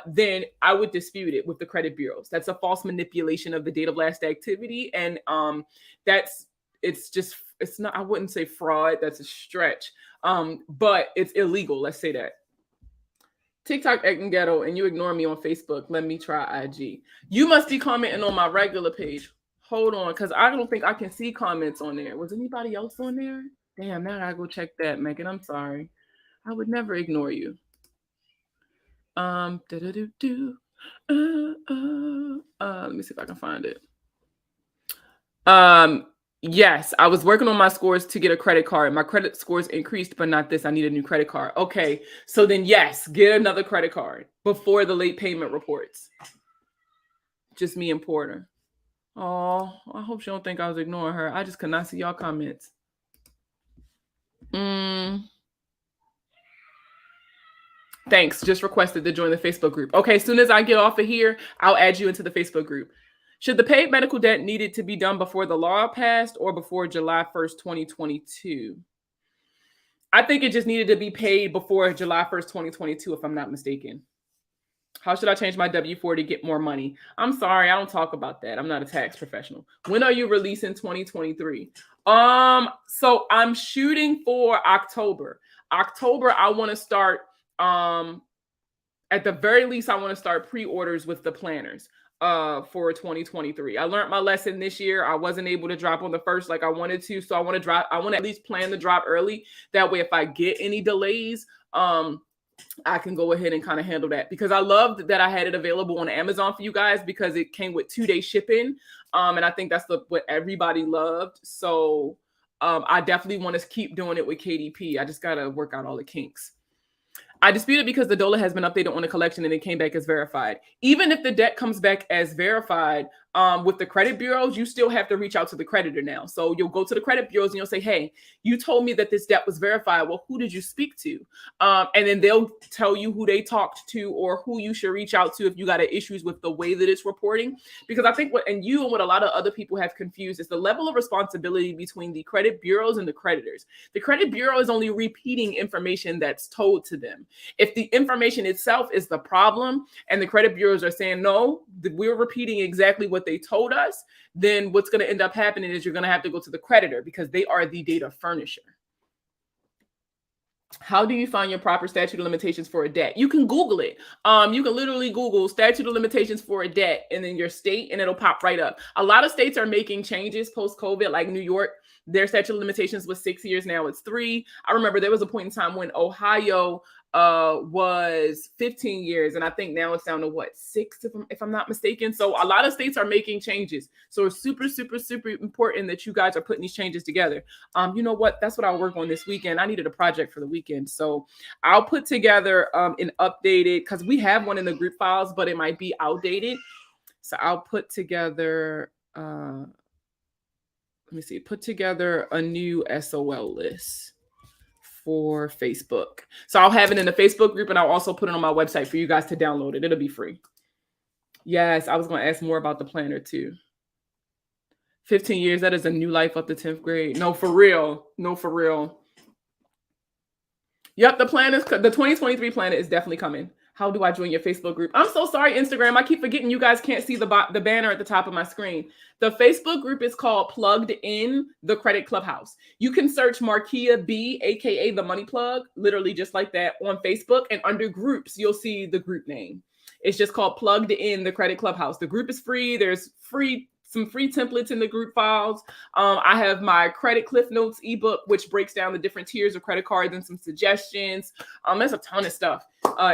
then I would dispute it with the credit bureaus. That's a false manipulation of the date of last activity. And it's not, I wouldn't say fraud, that's a stretch, but it's illegal. Let's say that. TikTok acting ghetto and you ignore me on Facebook. Let me try IG. You must be commenting on my regular page. Hold on, because I don't think I can see comments on there. Was anybody else on there? Damn, now I gotta go check that, Megan. I'm sorry. I would never ignore you. Let me see if I can find it. Yes, I was working on my scores to get a credit card. My credit scores increased, but not this. I need a new credit card. Okay, so then yes, get another credit card before the late payment reports. Just me and Porter. Oh, I hope she don't think I was ignoring her. I just could not see y'all comments. Thanks. Just requested to join the Facebook group. Okay, as soon as I get off of here, I'll add you into the Facebook group. Should the paid medical debt needed to be done before the law passed or before July 1st, 2022? I think it just needed to be paid before July 1st, 2022, if I'm not mistaken. How should I change my W-4 to get more money? I'm sorry, I don't talk about that. I'm not a tax professional. When are you releasing 2023? So I'm shooting for October. October, I want to start, at the very least, I want to start pre-orders with the planners for 2023. I learned my lesson this year. I wasn't able to drop on the first like I wanted to. So I want to at least plan the drop early. That way, if I get any delays, I can go ahead and kind of handle that, because I loved that I had it available on Amazon for you guys because it came with 2-day shipping. And I think that's what everybody loved. So I definitely want to keep doing it with KDP. I just got to work out all the kinks. I disputed because the DOLA has been updated on the collection and it came back as verified. Even if the debt comes back as verified with the credit bureaus, you still have to reach out to the creditor now. So you'll go to the credit bureaus and you'll say, hey, you told me that this debt was verified. Well, who did you speak to? And then they'll tell you who they talked to or who you should reach out to if you got issues with the way that it's reporting. Because I think what a lot of other people have confused is the level of responsibility between the credit bureaus and the creditors. The credit bureau is only repeating information that's told to them. If the information itself is the problem and the credit bureaus are saying, no, we're repeating exactly what they told us, then what's going to end up happening is you're going to have to go to the creditor because they are the data furnisher. How do you find your proper statute of limitations for a debt? You can Google it. You can literally Google statute of limitations for a debt and then your state, and it'll pop right up. A lot of states are making changes post-COVID, like New York. Their statute of limitations was 6 years. Now it's 3. I remember there was a point in time when Ohio was 15 years. And I think now it's down to 6, if I'm not mistaken. So a lot of states are making changes. So it's super, super, super important that you guys are putting these changes together. You know what? That's what I'll work on this weekend. I needed a project for the weekend. So I'll put together an updated, because we have one in the group files, but it might be outdated. So I'll put together, put together a new SOL list for Facebook. So I'll have it in the Facebook group and I'll also put it on my website for you guys to download it. It'll be free. Yes, I was going to ask more about the planner too. 15 years, that is a new life up to 10th grade. No, for real. No, for real. Yep, the 2023 planner is definitely coming. How do I join your Facebook group? I'm so sorry, Instagram. I keep forgetting you guys can't see the banner at the top of my screen. The Facebook group is called Plugged In the Credit Clubhouse. You can search Markia B, aka the Money Plug, literally just like that on Facebook. And under groups, you'll see the group name. It's just called Plugged In the Credit Clubhouse. The group is free. There's some free templates in the group files. I have my Credit Cliff Notes ebook, which breaks down the different tiers of credit cards and some suggestions. There's a ton of stuff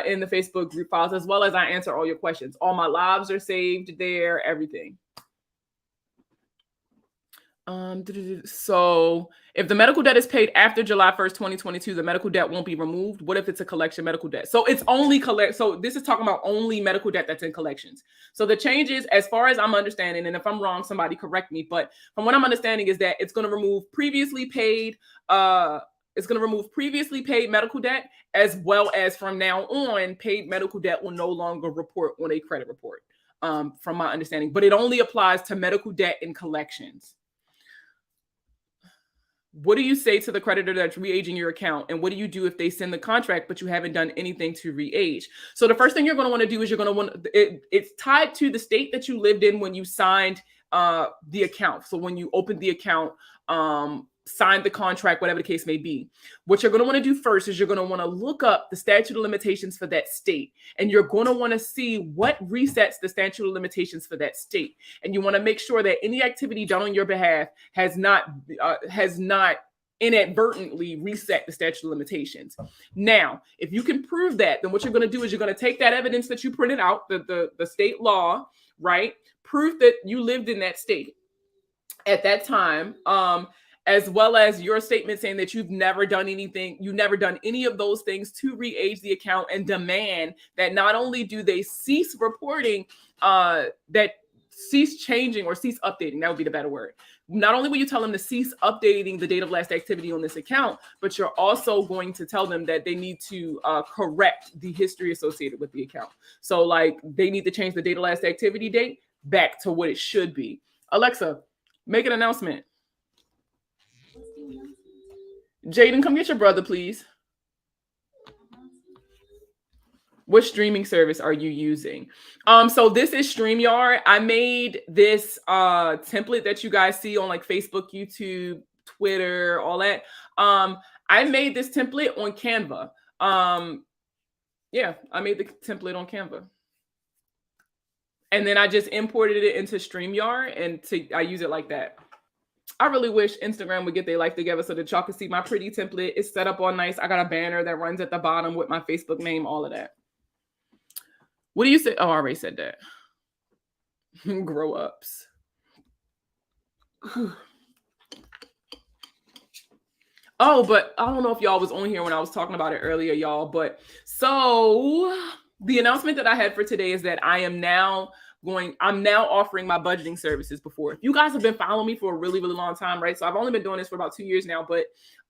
in the Facebook group files, as well as I answer all your questions. All my lives are saved there, everything. So if the medical debt is paid after July 1st, 2022, the medical debt won't be removed. What if it's a collection medical debt? So it's only collect. So this is talking about only medical debt that's in collections. So the changes, as far as I'm understanding, and if I'm wrong, somebody correct me, but from what I'm understanding is that it's going to remove previously paid, medical debt, as well as from now on, paid medical debt will no longer report on a credit report, from my understanding, but it only applies to medical debt in collections. What do you say to the creditor that's re-aging your account? And what do you do if they send the contract, but you haven't done anything to re-age? So the first thing you're going to want to do is you're going to want it's tied to the state that you lived in when you signed the account. So when you opened the account, signed the contract, whatever the case may be. What you're going to want to do first is you're going to want to look up the statute of limitations for that state. And you're going to want to see what resets the statute of limitations for that state. And you want to make sure that any activity done on your behalf has not inadvertently reset the statute of limitations. Now, if you can prove that, then what you're going to do is you're going to take that evidence that you printed out, the state law, right? Proof that you lived in that state at that time, as well as your statement saying that you've never done any of those things to re-age the account, and demand that not only do they cease reporting, that cease changing or cease updating, that would be the better word. Not only will you tell them to cease updating the date of last activity on this account, but you're also going to tell them that they need to correct the history associated with the account. So like they need to change the date of last activity date back to what it should be. Alexa, make an announcement. Jaden, come get your brother, please. What streaming service are you using? So this is StreamYard. I made this template that you guys see on like Facebook, YouTube, Twitter, all that. I made this template on Canva. Yeah, I made the template on Canva. And then I just imported it into StreamYard, and I use it like that. I really wish Instagram would get their life together so that y'all can see my pretty template. It's set up all nice. I got a banner that runs at the bottom with my Facebook name, all of that. What do you say? Oh, I already said that. Grow ups. Oh, but I don't know if y'all was on here when I was talking about it earlier, y'all. But so the announcement that I had for today is that I'm now offering my budgeting services. Before, if you guys have been following me for a really, really long time, right? So I've only been doing this for about 2 years now,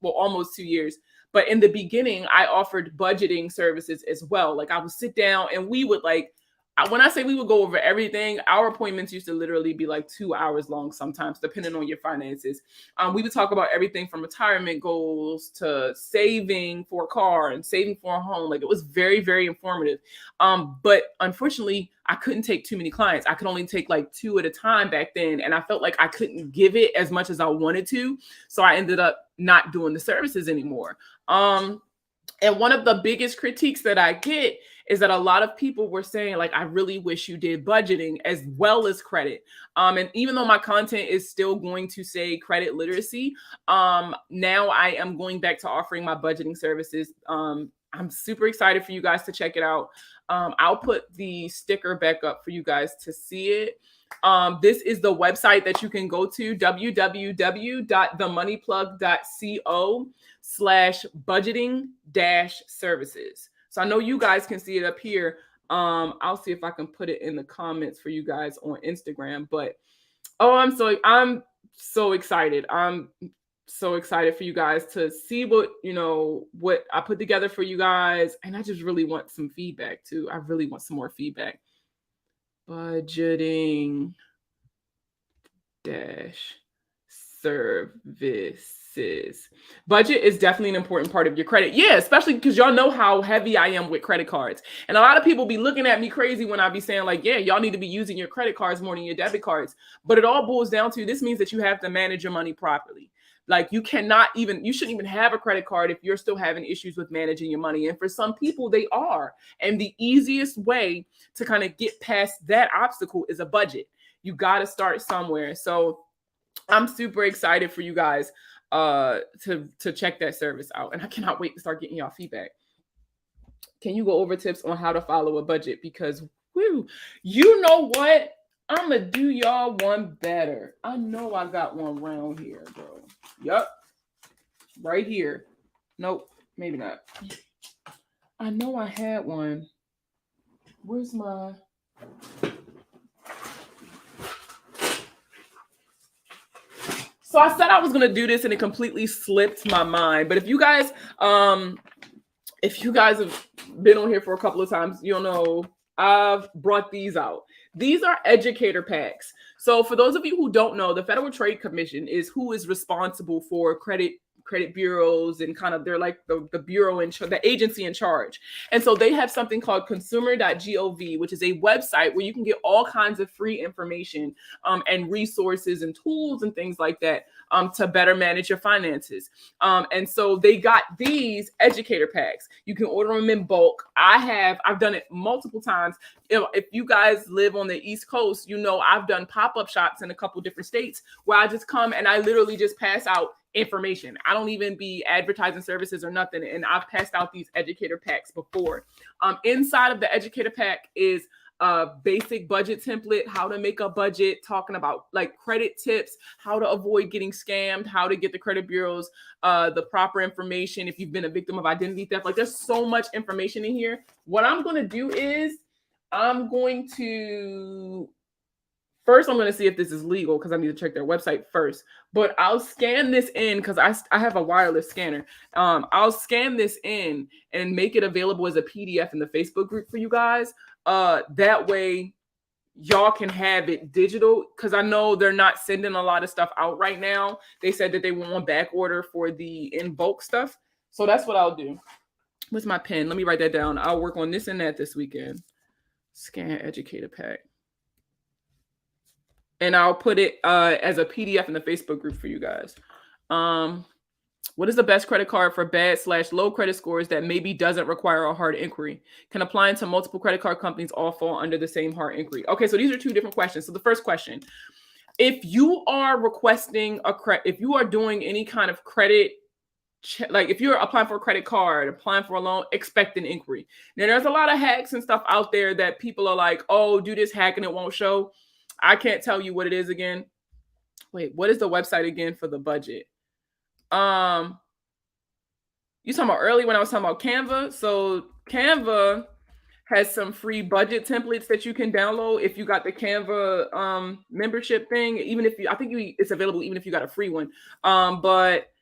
almost 2 years. But in the beginning, I offered budgeting services as well. Like I would sit down and we would when I say we would go over everything, our appointments used to literally be like 2 hours long sometimes, depending on your finances. We would talk about everything from retirement goals to saving for a car and saving for a home. Like it was very, very informative. But unfortunately, I couldn't take too many clients. I could only take like 2 at a time back then. And I felt like I couldn't give it as much as I wanted to. So I ended up not doing the services anymore. And one of the biggest critiques that I get is that a lot of people were saying, like, I really wish you did budgeting as well as credit. And even though my content is still going to say credit literacy, now I am going back to offering my budgeting services. I'm super excited for you guys to check it out. I'll put the sticker back up for you guys to see it. This is the website that you can go to, www.themoneyplug.co/budgeting-services. So I know you guys can see it up here. I'll see if I can put it in the comments for you guys on Instagram. But I'm so excited. I'm so excited for you guys to see what I put together for you guys. And I just really want some feedback too. I really want some more feedback. Budgeting services. Budget is definitely an important part of your credit. Yeah, especially because y'all know how heavy I am with credit cards. And a lot of people be looking at me crazy when I be saying like, yeah, y'all need to be using your credit cards more than your debit cards. But it all boils down to, this means that you have to manage your money properly. Like you shouldn't even have a credit card if you're still having issues with managing your money. And for some people, they are. And the easiest way to kind of get past that obstacle is a budget. You got to start somewhere. So I'm super excited for you guys to check that service out. And I cannot wait to start getting y'all feedback. Can you go over tips on how to follow a budget? Because you know what? I'm gonna do y'all one better. I know I got one round here, bro. Yup, right here. Nope, maybe not. I know I had one. Where's my? So I said I was gonna do this, and it completely slipped my mind. But if you guys have been on here for a couple of times, you'll know I've brought these out. These are educator packs. So for those of you who don't know, the Federal Trade Commission is who is responsible for credit bureaus, and kind of they're like the bureau the agency in charge. And so they have something called consumer.gov, which is a website where you can get all kinds of free information and resources and tools and things like that to better manage your finances. And so they got these educator packs. You can order them in bulk. I've done it multiple times. If you guys live on the East Coast, you know I've done pop-up shops in a couple different states where I just come and I literally just pass out information. I don't even be advertising services or nothing. And I've passed out these educator packs before. Inside of the educator pack is a basic budget template, how to make a budget, talking about like credit tips, how to avoid getting scammed, how to get the credit bureaus the proper information if you've been a victim of identity theft. Like there's so much information in here. What I'm going to do is I'm going to see if this is legal because I need to check their website first. But I'll scan this in because I have a wireless scanner. I'll scan this in and make it available as a PDF in the Facebook group for you guys. That way y'all can have it digital, because I know they're not sending a lot of stuff out right now. They said that they want back order for the in bulk stuff. So that's what I'll do. Where's my pen? Let me write that down. I'll work on this and that this weekend. Scan educator pack. And I'll put it as a PDF in the Facebook group for you guys. What is the best credit card for bad/low credit scores that maybe doesn't require a hard inquiry? Can applying to multiple credit card companies all fall under the same hard inquiry? Okay, so these are two different questions. So the first question, if you are requesting if you are doing any kind of credit, like if you're applying for a credit card, applying for a loan, expect an inquiry. Now, there's a lot of hacks and stuff out there that people are like, oh, do this hack and it won't show. I can't tell you what it is again. Wait, what is the website again for the budget? You talking about early when I was talking about Canva? So Canva has some free budget templates that you can download if you got the Canva membership thing. Even if it's available even if you got a free one. But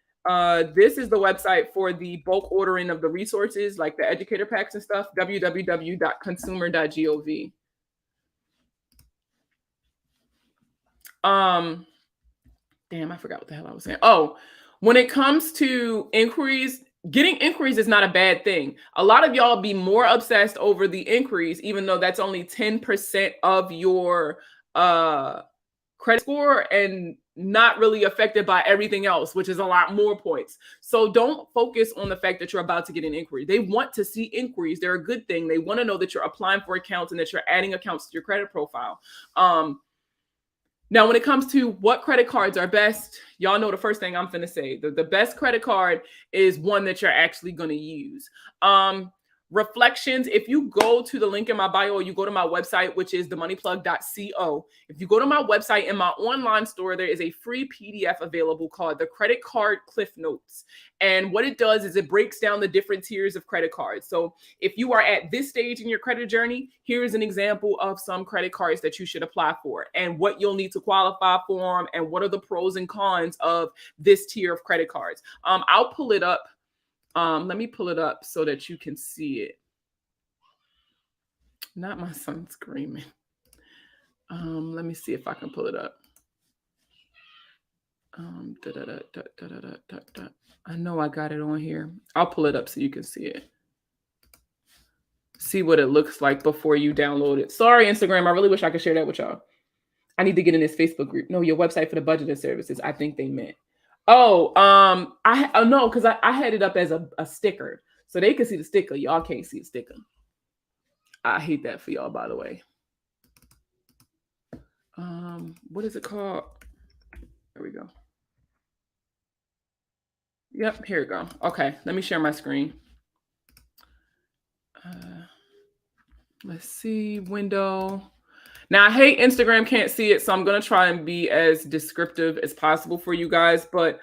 this is the website for the bulk ordering of the resources, like the educator packs and stuff. www.consumer.gov. Damn, I forgot what the hell I was saying. Oh, when it comes to inquiries, getting inquiries is not a bad thing. A lot of y'all be more obsessed over the inquiries, even though that's only 10% of your credit score and not really affected by everything else, which is a lot more points. So don't focus on the fact that you're about to get an inquiry. They want to see inquiries. They're a good thing. They want to know that you're applying for accounts and that you're adding accounts to your credit profile. Now, when it comes to what credit cards are best, y'all know the first thing I'm going to say. The best credit card is one that you're actually going to use. Reflections, if you go to the link in my bio, or you go to my website, which is themoneyplug.co. If you go to my website, in my online store, there is a free PDF available called the Credit Card Cliff Notes. And what it does is it breaks down the different tiers of credit cards. So if you are at this stage in your credit journey, here's an example of some credit cards that you should apply for and what you'll need to qualify for them and what are the pros and cons of this tier of credit cards. I'll pull it up. Let me pull it up so that you can see it. Not my son screaming. Let me see if I can pull it up. I know I got it on here. I'll pull it up so you can see it. See what it looks like before you download it. Sorry, Instagram. I really wish I could share that with y'all. I need to get in this Facebook group. No, your website for the budgeted services. I think they meant. Oh, no, because I had it up as a sticker. So they can see the sticker. Y'all can't see the sticker. I hate that for y'all, by the way. What is it called? There we go. Yep, here we go. Okay, let me share my screen. Let's see, window. Now, I hate Instagram can't see it, so I'm gonna try and be as descriptive as possible for you guys. But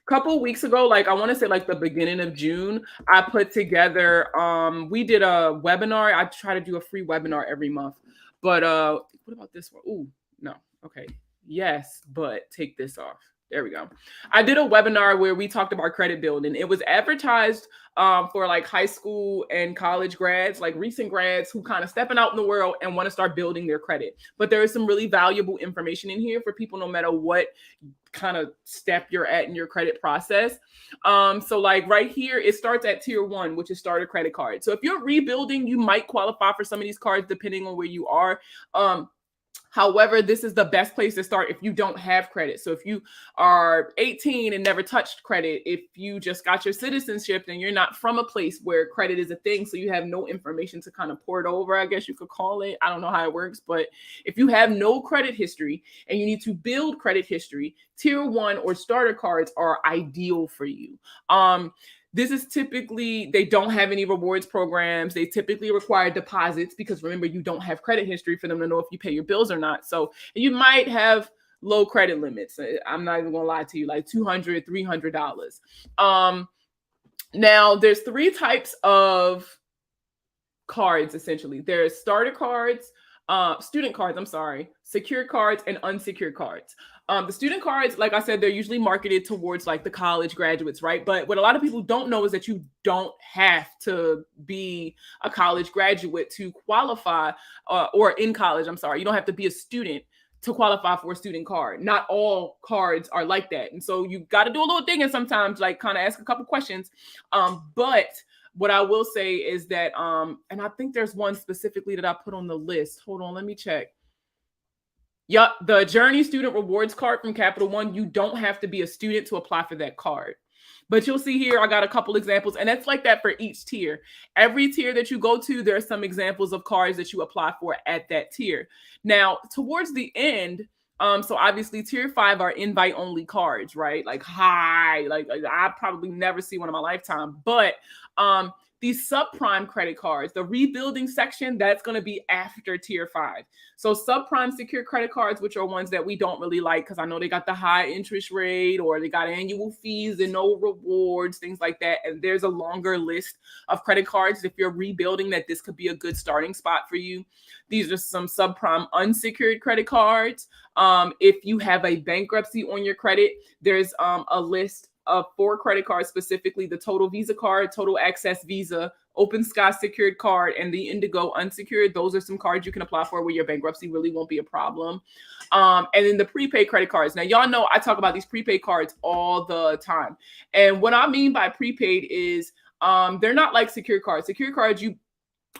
couple weeks ago, like I want to say like the beginning of June, I put together we did a webinar. I try to do a free webinar every month. But what about this one? Ooh, no. Okay. Yes, but take this off. There we go. I did a webinar where we talked about credit building. It was advertised for like high school and college grads, like recent grads who kind of stepping out in the world and want to start building their credit. But there is some really valuable information in here for people no matter what kind of step you're at in your credit process. So like right here, it starts at tier 1, which is starter credit card. So if you're rebuilding, you might qualify for some of these cards depending on where you are. However, this is the best place to start if you don't have credit. So if you are 18 and never touched credit, if you just got your citizenship and you're not from a place where credit is a thing, so you have no information to kind of port over, I guess you could call it. I don't know how it works, but if you have no credit history and you need to build credit history, tier 1 or starter cards are ideal for you. This is typically, they don't have any rewards programs. They typically require deposits because remember, you don't have credit history for them to know if you pay your bills or not. So you might have low credit limits. I'm not even gonna lie to you, like $200, $300. Now there's 3 types of cards, essentially. There's starter cards, student cards, I'm sorry, secured cards, and unsecured cards. The student cards, like I said, they're usually marketed towards like the college graduates, right? But what a lot of people don't know is that you don't have to be a college graduate to qualify, or in college, I'm sorry. You don't have to be a student to qualify for a student card. Not all cards are like that. And so you got to do a little digging sometimes, like kind of ask a couple questions. But what I will say is that, and I think there's one specifically that I put on the list. Hold on, let me check. Yep, the Journey Student Rewards card from Capital One, you don't have to be a student to apply for that card. But you'll see here, I got a couple examples, and that's like that for each tier. Every tier that you go to, there are some examples of cards that you apply for at that tier. Now, towards the end, so obviously tier 5 are invite only cards, right? Like like I probably never see one in my lifetime, but these subprime credit cards, the rebuilding section, that's going to be after tier 5. So subprime secure credit cards, which are ones that we don't really like because I know they got the high interest rate or they got annual fees and no rewards, things like that. And there's a longer list of credit cards. If you're rebuilding, that this could be a good starting spot for you. These are some subprime unsecured credit cards. If you have a bankruptcy on your credit, there's a list of 4 credit cards, specifically the Total Visa card, Total Access Visa, Open Sky secured card, and the Indigo unsecured. Those are some cards you can apply for where your bankruptcy really won't be a problem. And then the prepaid credit cards. Now, y'all know I talk about these prepaid cards all the time. And what I mean by prepaid is they're not like secured cards. Secured cards, you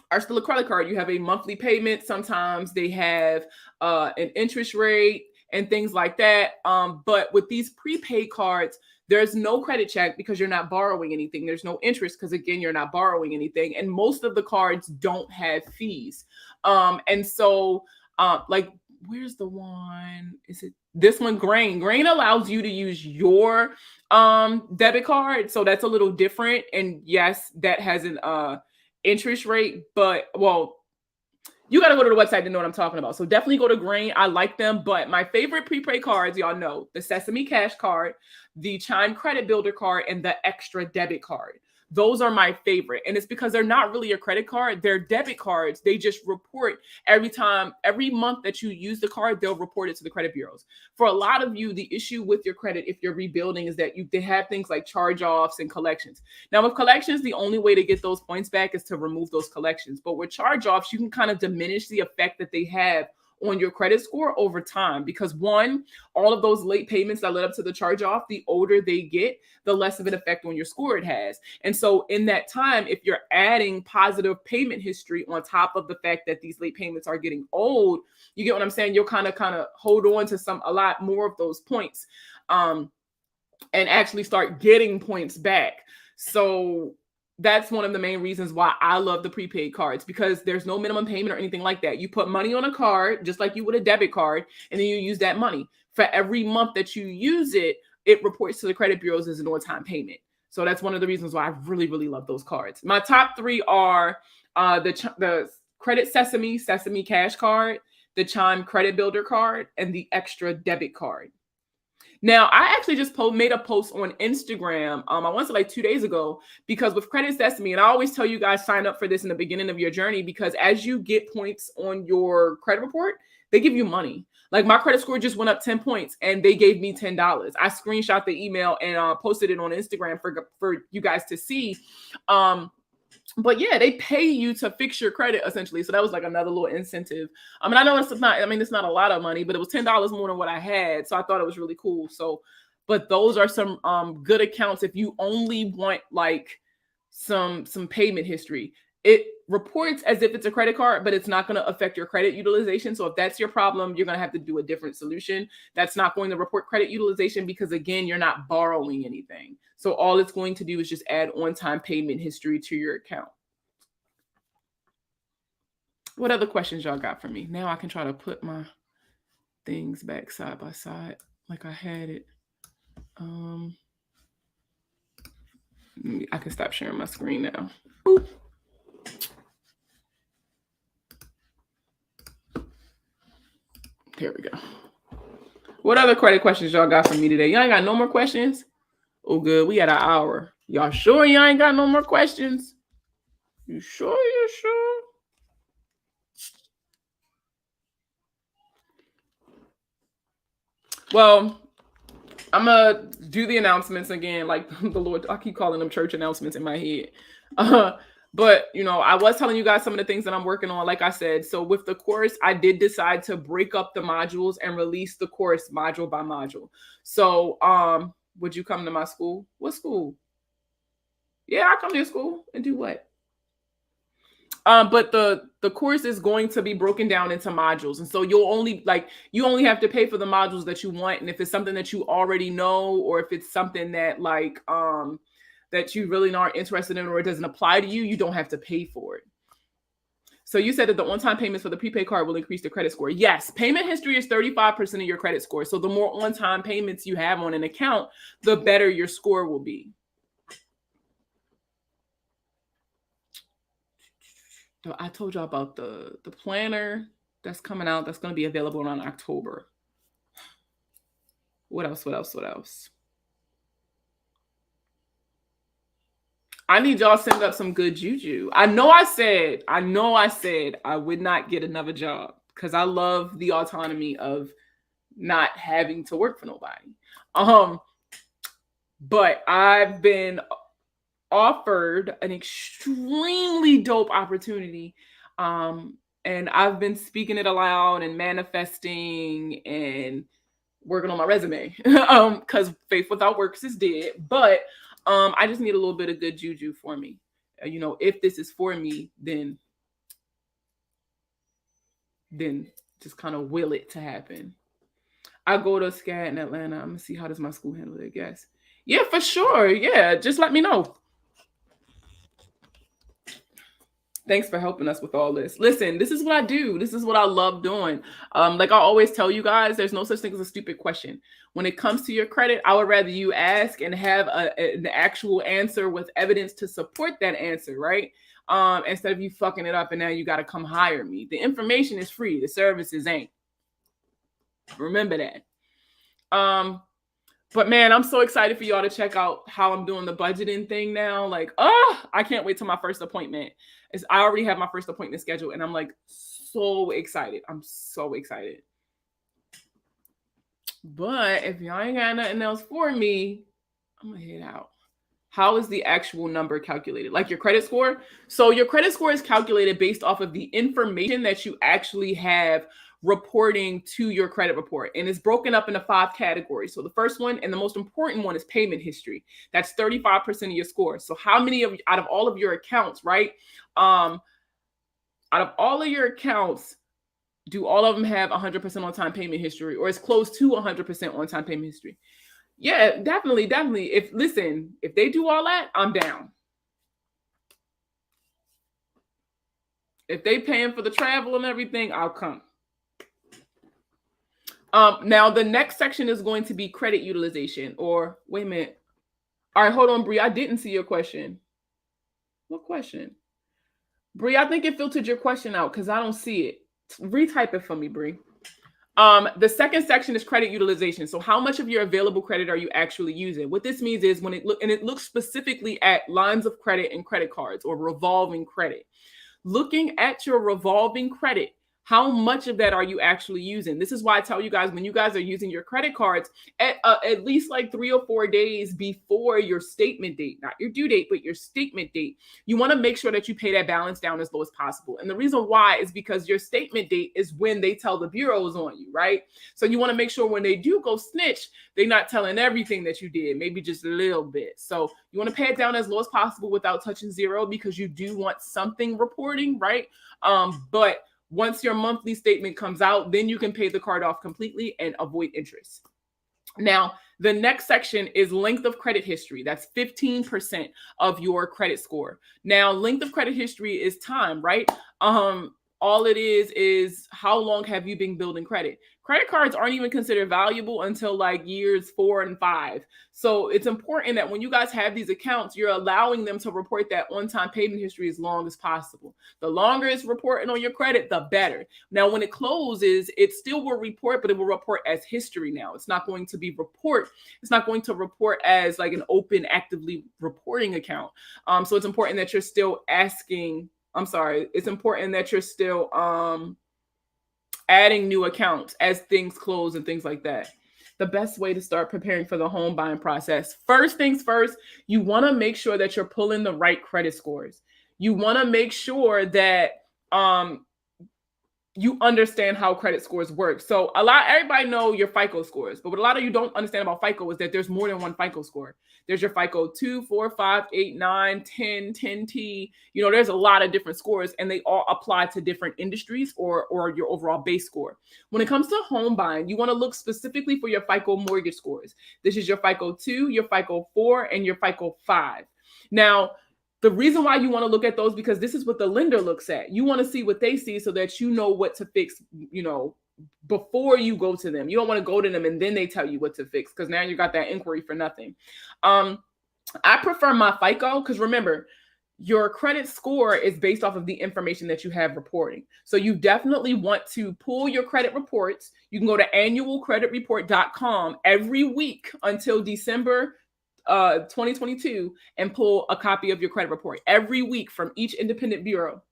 are still a credit card. You have a monthly payment. Sometimes they have an interest rate and things like that. But with these prepaid cards, there's no credit check because you're not borrowing anything. There's no interest because, again, you're not borrowing anything. And most of the cards don't have fees. And so, like, where's the one? Is it this one? Grain. Grain allows you to use your debit card. So that's a little different. And yes, that has an interest rate. But, well, you got to go to the website to know what I'm talking about. So definitely go to Grain. I like them. But my favorite prepaid cards, y'all know, the Sesame Cash card, the Chime Credit Builder card, and the Extra Debit card. Those are my favorite. And it's because they're not really a credit card. They're debit cards. They just report every month that you use the card, they'll report it to the credit bureaus. For a lot of you, the issue with your credit, if you're rebuilding, is that they have things like charge-offs and collections. Now with collections, the only way to get those points back is to remove those collections. But with charge-offs, you can kind of diminish the effect that they have on your credit score over time, because one, all of those late payments that led up to the charge off, the older they get, the less of an effect on your score it has. And so in that time, if you're adding positive payment history on top of the fact that these late payments are getting old, you get what I'm saying? You'll kind of hold on to a lot more of those points, and actually start getting points back. So that's one of the main reasons why I love the prepaid cards, because there's no minimum payment or anything like that. You put money on a card, just like you would a debit card, and then you use that money. For every month that you use it, it reports to the credit bureaus as an on-time payment. So that's one of the reasons why I really, really love those cards. My top 3 are the Credit Sesame Cash card, the Chime Credit Builder card, and the Extra debit card. Now, I actually just made a post on Instagram, I want to say like 2 days ago, because with Credit Sesame, and I always tell you guys sign up for this in the beginning of your journey, because as you get points on your credit report, they give you money. Like my credit score just went up 10 points and they gave me $10. I screenshot the email and posted it on Instagram for you guys to see. But yeah, they pay you to fix your credit essentially. So that was like another little incentive. I mean, I know it's not a lot of money, but it was $10 more than what I had. So I thought it was really cool. So, but those are some good accounts. If you only want like some payment history, it reports as if it's a credit card, but it's not going to affect your credit utilization. So if that's your problem, you're going to have to do a different solution. That's not going to report credit utilization because, again, you're not borrowing anything. So all it's going to do is just add on-time payment history to your account. What other questions y'all got for me? Now I can try to put my things back side by side like I had it. I can stop sharing my screen now. Boop. Here we go. What other credit questions y'all got for me today? Y'all ain't got no more questions? Oh, good. We had an hour. Y'all sure y'all ain't got no more questions? You sure? You sure? Well, I'm going to do the announcements again. Like the Lord, I keep calling them church announcements in my head. But, you know, I was telling you guys some of the things that I'm working on, like I said. So with the course, I did decide to break up the modules and release the course module by module. So would you come to my school? What school? Yeah, I'll come to your school and do what? But the course is going to be broken down into modules. And so you only have to pay for the modules that you want. And if it's something that you already know, or if it's something that like that you really aren't interested in, or it doesn't apply to you, you don't have to pay for it. So you said that the on-time payments for the prepaid card will increase the credit score. Yes, payment history is 35% of your credit score. So the more on-time payments you have on an account, the better your score will be. I told y'all about the planner that's coming out. That's going to be available around October. What else? I need y'all to send up some good juju. I know I said I would not get another job because I love the autonomy of not having to work for nobody. But I've been offered an extremely dope opportunity. And I've been speaking it aloud and manifesting and working on my resume. Because faith without works is dead. But I just need a little bit of good juju for me. You know, if this is for me, then just kind of will it to happen. I go to SCAD in Atlanta. I'm gonna see how does my school handle it, I guess. Yeah, for sure. Yeah, just let me know. Thanks for helping us with all this. Listen, this is what I do. This is what I love doing. Like I always tell you guys, there's no such thing as a stupid question. When it comes to your credit, I would rather you ask and have an actual answer with evidence to support that answer, right? Instead of you fucking it up and now you got to come hire me. The information is free. The services ain't. Remember that. But man, I'm so excited for y'all to check out how I'm doing the budgeting thing now. Like, I can't wait till my first appointment. I already have my first appointment scheduled and I'm like so excited. I'm so excited. But if y'all ain't got nothing else for me, I'm gonna head out. How is the actual number calculated? Like your credit score? So your credit score is calculated based off of the information that you actually have reporting to your credit report. And it's broken up into 5 categories. So the first one and the most important one is payment history. That's 35% of your score. So how many out of all of your accounts, right? Out of all of your accounts, do all of them have 100% on-time payment history or is close to 100% on-time payment history? Yeah, definitely. If they do all that, I'm down. If they paying for the travel and everything, I'll come. Now the next section is going to be credit utilization or wait a minute. All right, hold on, Bree. I didn't see your question. What question? Bree, I think it filtered your question out because I don't see it. Retype it for me, Bree. The second section is credit utilization. So how much of your available credit are you actually using? What this means is when it looks specifically at lines of credit and credit cards or revolving credit. Looking at your revolving credit, how much of that are you actually using? This is why I tell you guys, when you guys are using your credit cards, at least like 3 or 4 days before your statement date, not your due date, but your statement date, you want to make sure that you pay that balance down as low as possible. And the reason why is because your statement date is when they tell the bureaus on you, right? So you want to make sure when they do go snitch, they're not telling everything that you did, maybe just a little bit. So you want to pay it down as low as possible without touching zero, because you do want something reporting, right? But once your monthly statement comes out, then you can pay the card off completely and avoid interest. Now, the next section is length of credit history. That's 15% of your credit score. Now, length of credit history is time, right? All it is how long have you been building credit? Credit cards aren't even considered valuable until like years 4 and 5. So it's important that when you guys have these accounts, you're allowing them to report that on-time payment history as long as possible. The longer it's reporting on your credit, the better. Now, when it closes, it still will report, but it will report as history now. It's not going to be It's not going to report as like an open, actively reporting account. So it's important that you're still it's important that you're still adding new accounts as things close and things like that. The best way to start preparing for the home buying process. First things first, you want to make sure that you're pulling the right credit scores. You want to make sure that you understand how credit scores work. So everybody know your FICO scores, but what a lot of you don't understand about FICO is that there's more than one FICO score. There's your FICO 2, 4, 5, 8, 9, 10, 10T. There's a lot of different scores, and they all apply to different industries or your overall base score. When it comes to home buying, you want to look specifically for your FICO mortgage scores. This is your FICO 2, your FICO 4, and your FICO 5. Now, the reason why you want to look at those, because this is what the lender looks at. You want to see what they see so that you know what to fix, before you go to them. You don't want to go to them and then they tell you what to fix, because now you got that inquiry for nothing. I prefer my FICO because remember, your credit score is based off of the information that you have reporting. So you definitely want to pull your credit reports. You can go to annualcreditreport.com every week until December 2022 and pull a copy of your credit report every week from each independent bureau.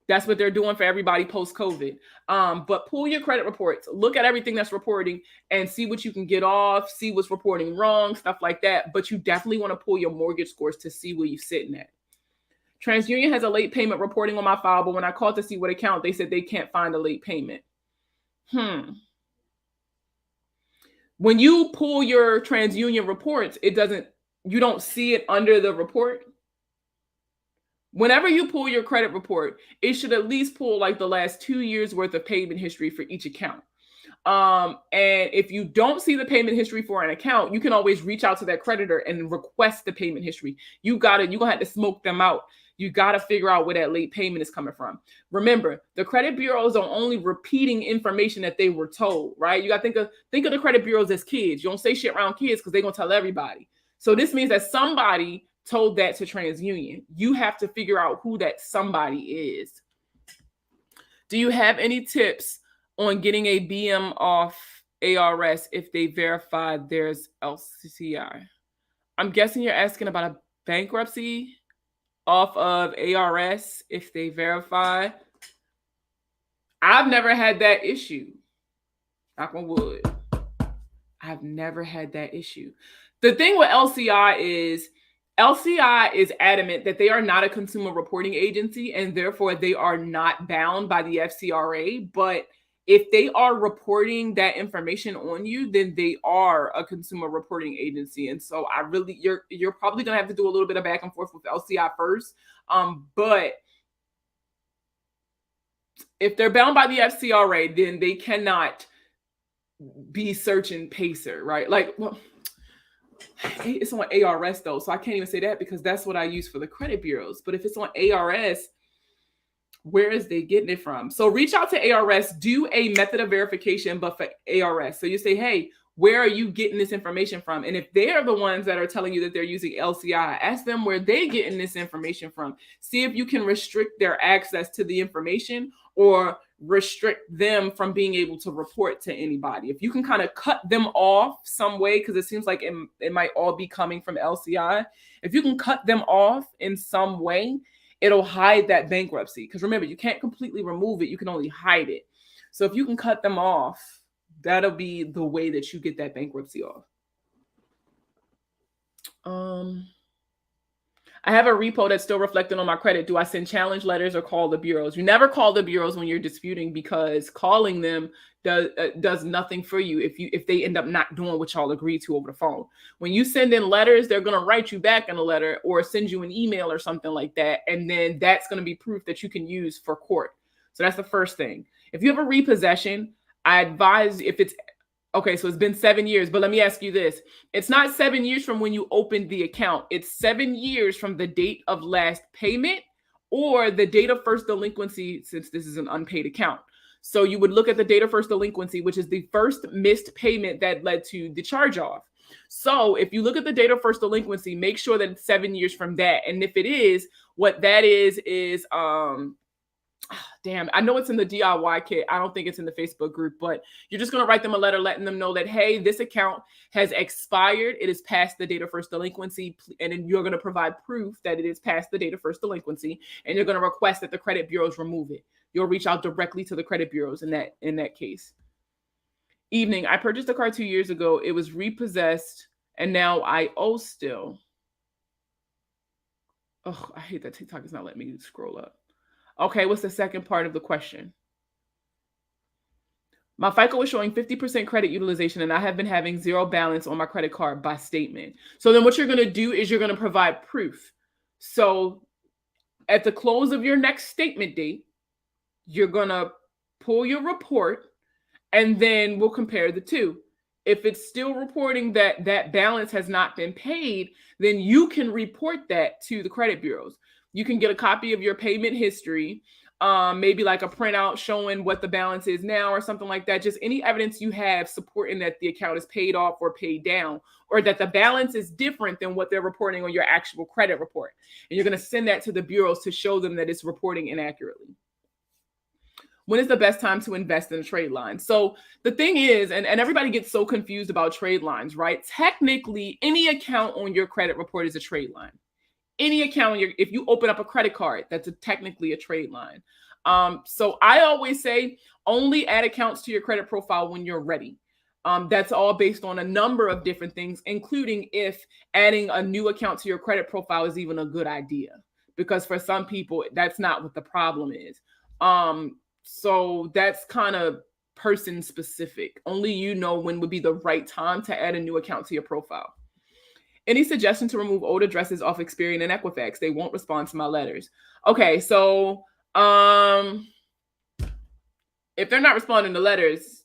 That's what they're doing for everybody post-COVID. But pull your credit reports, look at everything that's reporting and see what you can get off, see what's reporting wrong, stuff like that. But you definitely want to pull your mortgage scores to see where you're sitting at. TransUnion has a late payment reporting on my file, but when I called to see what account, they said they can't find a late payment. When you pull your TransUnion reports, you don't see it under the report. Whenever you pull your credit report, it should at least pull like the last 2 years worth of payment history for each account. And if you don't see the payment history for an account, you can always reach out to that creditor and request the payment history. You're going to have to smoke them out. You got to figure out where that late payment is coming from. Remember, the credit bureaus are only repeating information that they were told, right? You got to think of the credit bureaus as kids. You don't say shit around kids because they're going to tell everybody. So this means that somebody told that to TransUnion. You have to figure out who that somebody is. Do you have any tips on getting a BM off ARS if they verify there's LCI? I'm guessing you're asking about a bankruptcy off of ARS if they verify. I've never had that issue. Knock on wood. I've never had that issue. The thing with LCI is adamant that they are not a consumer reporting agency and therefore they are not bound by the FCRA. But if they are reporting that information on you, then they are a consumer reporting agency. And so you're probably going to have to do a little bit of back and forth with LCI first. But if they're bound by the FCRA, then they cannot be searching Pacer, right? It's on ARS though, so I can't even say that because that's what I use for the credit bureaus. But if it's on ARS, where is they getting it from? So reach out to ARS, do a method of verification, but for ARS. So you say, hey, where are you getting this information from? And if they're the ones that are telling you that they're using LCI, ask them where they're getting this information from. See if you can restrict their access to the information or restrict them from being able to report to anybody. If you can kind of cut them off some way, because it seems like it might all be coming from LCI. If you can cut them off in some way, it'll hide that bankruptcy. Because remember, you can't completely remove it. You can only hide it. So if you can cut them off, that'll be the way that you get that bankruptcy off. I have a repo that's still reflecting on my credit. Do I send challenge letters or call the bureaus? You never call the bureaus when you're disputing, because calling them does nothing for you if they end up not doing what y'all agreed to over the phone. When you send in letters, they're going to write you back in a letter or send you an email or something like that. And then that's going to be proof that you can use for court. So that's the first thing. If you have a repossession, I advise, if it's okay, so it's been 7 years, but let me ask you this. It's not 7 years from when you opened the account. It's 7 years from the date of last payment or the date of first delinquency, since this is an unpaid account. So you would look at the date of first delinquency, which is the first missed payment that led to the charge off. So if you look at the date of first delinquency, make sure that it's 7 years from that. And if it is, what that is damn, I know it's in the DIY kit. I don't think it's in the Facebook group, but you're just going to write them a letter letting them know that, hey, this account has expired. It is past the date of first delinquency. And then you're going to provide proof that it is past the date of first delinquency. And you're going to request that the credit bureaus remove it. You'll reach out directly to the credit bureaus in that case. Evening, I purchased a car 2 years ago. It was repossessed and now I owe still. Oh, I hate that TikTok is not letting me scroll up. Okay, what's the second part of the question? My FICO is showing 50% credit utilization, and I have been having zero balance on my credit card by statement. So then what you're going to do is you're going to provide proof. So at the close of your next statement date, you're going to pull your report, and then we'll compare the two. If it's still reporting that that balance has not been paid, then you can report that to the credit bureaus. You can get a copy of your payment history, maybe like a printout showing what the balance is now or something like that. Just any evidence you have supporting that the account is paid off or paid down, or that the balance is different than what they're reporting on your actual credit report. And you're going to send that to the bureaus to show them that it's reporting inaccurately. When is the best time to invest in a trade line? So the thing is, and everybody gets so confused about trade lines, right? Technically, any account on your credit report is a trade line. Any account, if you open up a credit card, that's technically a trade line. So I always say only add accounts to your credit profile when you're ready. That's all based on a number of different things, including if adding a new account to your credit profile is even a good idea. Because for some people, that's not what the problem is. So that's kind of person specific. Only you know when would be the right time to add a new account to your profile. Any suggestion to remove old addresses off Experian and Equifax? They won't respond to my letters. Okay, so if they're not responding to letters,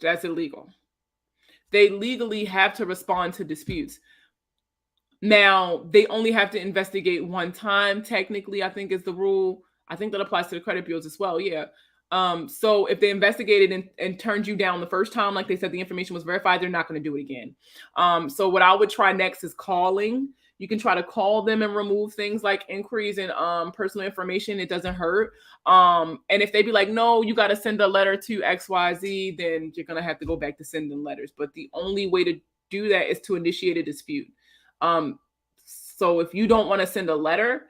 that's illegal. They legally have to respond to disputes. Now, they only have to investigate one time, technically, I think is the rule. I think that applies to the credit bureaus as well, yeah. So if they investigated and turned you down the first time, like they said the information was verified, they're not going to do it again. So what I would try next is calling. You can try to call them and remove things like inquiries and personal information. It doesn't hurt. And if they be like, no, you got to send a letter to XYZ, then you're going to have to go back to sending letters. But the only way to do that is to initiate a dispute. So if you don't want to send a letter,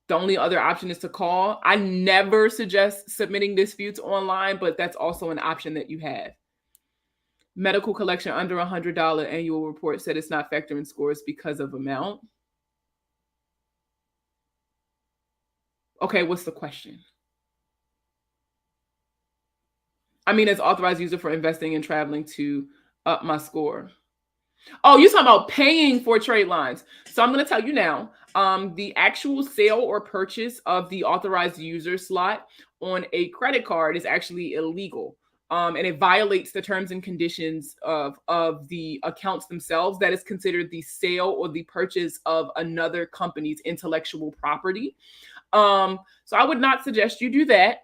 the only other option is to call. I never suggest submitting disputes online, but that's also an option that you have. Medical collection under $100 annual report said it's not factoring scores because of amount. Okay, what's the question? I mean, as authorized user for investing and traveling to up my score. Oh, you're talking about paying for trade lines. So I'm going to tell you now, the actual sale or purchase of the authorized user slot on a credit card is actually illegal. And it violates the terms and conditions of the accounts themselves. That is considered the sale or the purchase of another company's intellectual property. So I would not suggest you do that.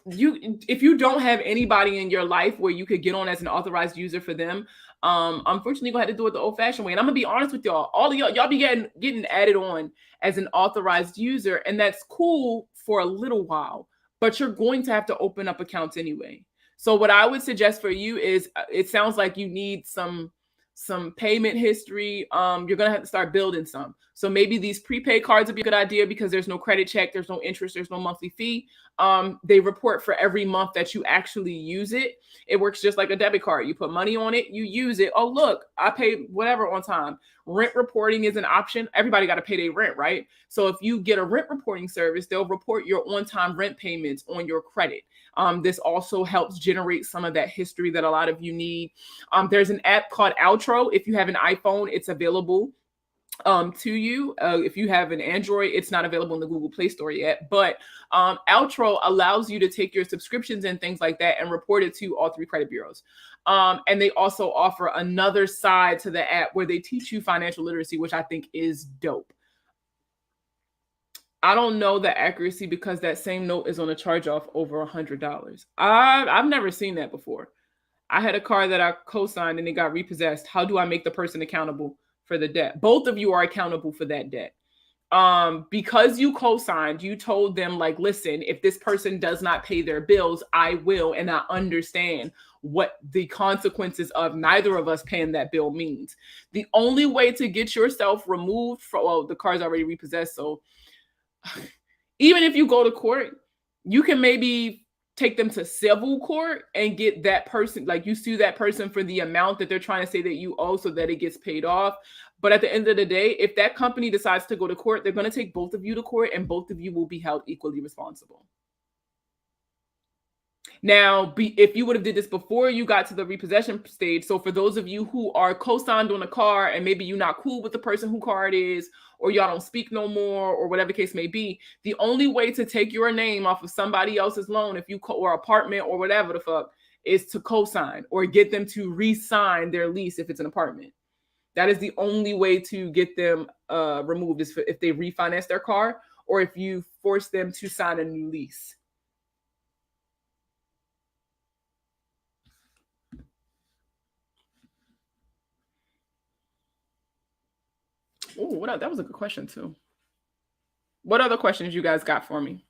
If you don't have anybody in your life where you could get on as an authorized user for them, unfortunately, you're gonna have to do it the old-fashioned way. And I'm gonna be honest with y'all, all of y'all be getting added on as an authorized user, and that's cool for a little while. but you're going to have to open up accounts anyway. So what I would suggest for you is, it sounds like you need some payment history. You're gonna have to start building some. So maybe these prepaid cards would be a good idea because there's no credit check, there's no interest, there's no monthly fee. They report for every month that you actually use it. It works just like a debit card. You put money on it, you use it. Oh, look, I paid whatever on time. Rent reporting is an option. Everybody got to pay their rent, right? So if you get a rent reporting service, they'll report your on-time rent payments on your credit. This also helps generate some of that history that a lot of you need. There's an app called Outro. If you have an iPhone, it's available to you. If you have an Android, it's not available in the Google Play Store yet, but Outro allows you to take your subscriptions and things like that and report it to all 3 credit bureaus. And they also offer another side to the app where they teach you financial literacy, which I think is dope. I don't know the accuracy because that same note is on a charge off over $100. I've never seen that before. I had a car that I co-signed and it got repossessed. How do I make the person accountable for the debt? Both of you are accountable for that debt. Because you co-signed, you told them, like, listen, if this person does not pay their bills, I will. And I understand what the consequences of neither of us paying that bill means. The only way to get yourself removed from, well, the car's already repossessed. So even if you go to court, you can maybe take them to civil court and get that person, like, you sue that person for the amount that they're trying to say that you owe so that it gets paid off. But at the end of the day, if that company decides to go to court, they're going to take both of you to court and both of you will be held equally responsible. Now, if you would have did this before you got to the repossession stage, so for those of you who are co-signed on a car and maybe you're not cool with the person who car it is, or y'all don't speak no more, or whatever the case may be, the only way to take your name off of somebody else's loan, if you or apartment or whatever the fuck, is to co-sign or get them to re-sign their lease if it's an apartment. That is the only way to get them removed, is if they refinance their car or if you force them to sign a new lease. Oh, that was a good question too. What other questions you guys got for me?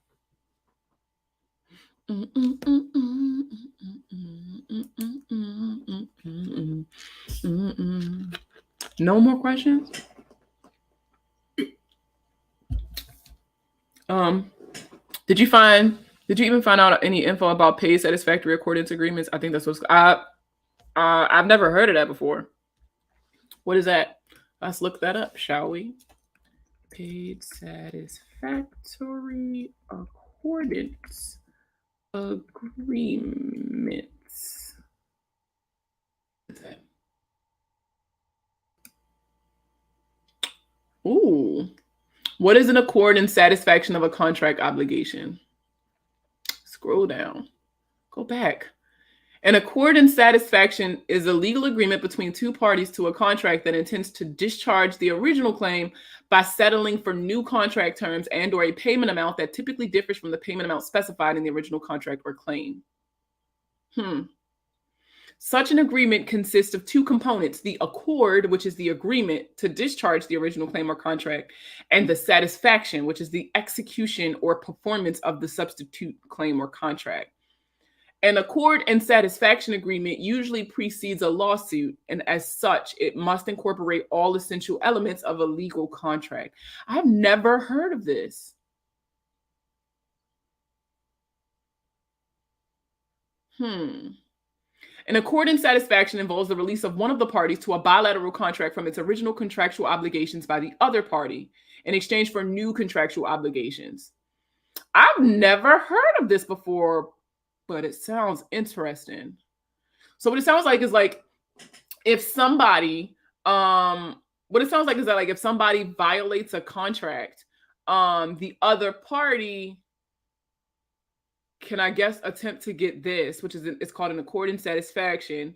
No more questions? Did you even find out any info about paid satisfactory accordance agreements? I think that's what's I've never heard of that before. What is that? Let's look that up, shall we? Paid satisfactory accordance agreements. Ooh. What is an accord in satisfaction of a contract obligation? Scroll down. Go back. An accord in satisfaction is a legal agreement between 2 parties to a contract that intends to discharge the original claim by settling for new contract terms and or a payment amount that typically differs from the payment amount specified in the original contract or claim. Such an agreement consists of 2 components: the accord, which is the agreement to discharge the original claim or contract, and the satisfaction, which is the execution or performance of the substitute claim or contract. An accord and satisfaction agreement usually precedes a lawsuit, and as such, it must incorporate all essential elements of a legal contract. I've never heard of this. An accord and satisfaction involves the release of one of the parties to a bilateral contract from its original contractual obligations by the other party in exchange for new contractual obligations. I've never heard of this before, but it sounds interesting. So what it sounds like is, like, if somebody, what it sounds like is that, like, if somebody violates a contract, the other party can, I guess, attempt to get this, which is, it's called an accord and satisfaction,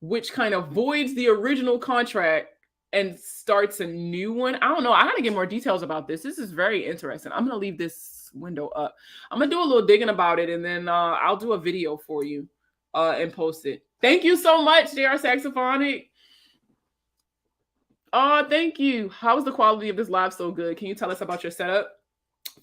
which kind of voids the original contract and starts a new one. I don't know. I got to get more details about this. This is very interesting. I'm going to leave this window up. I'm going to do a little digging about it, and then I'll do a video for you and post it. Thank you so much, JR Saxophonic. Oh, thank you. How is the quality of this live so good? Can you tell us about your setup?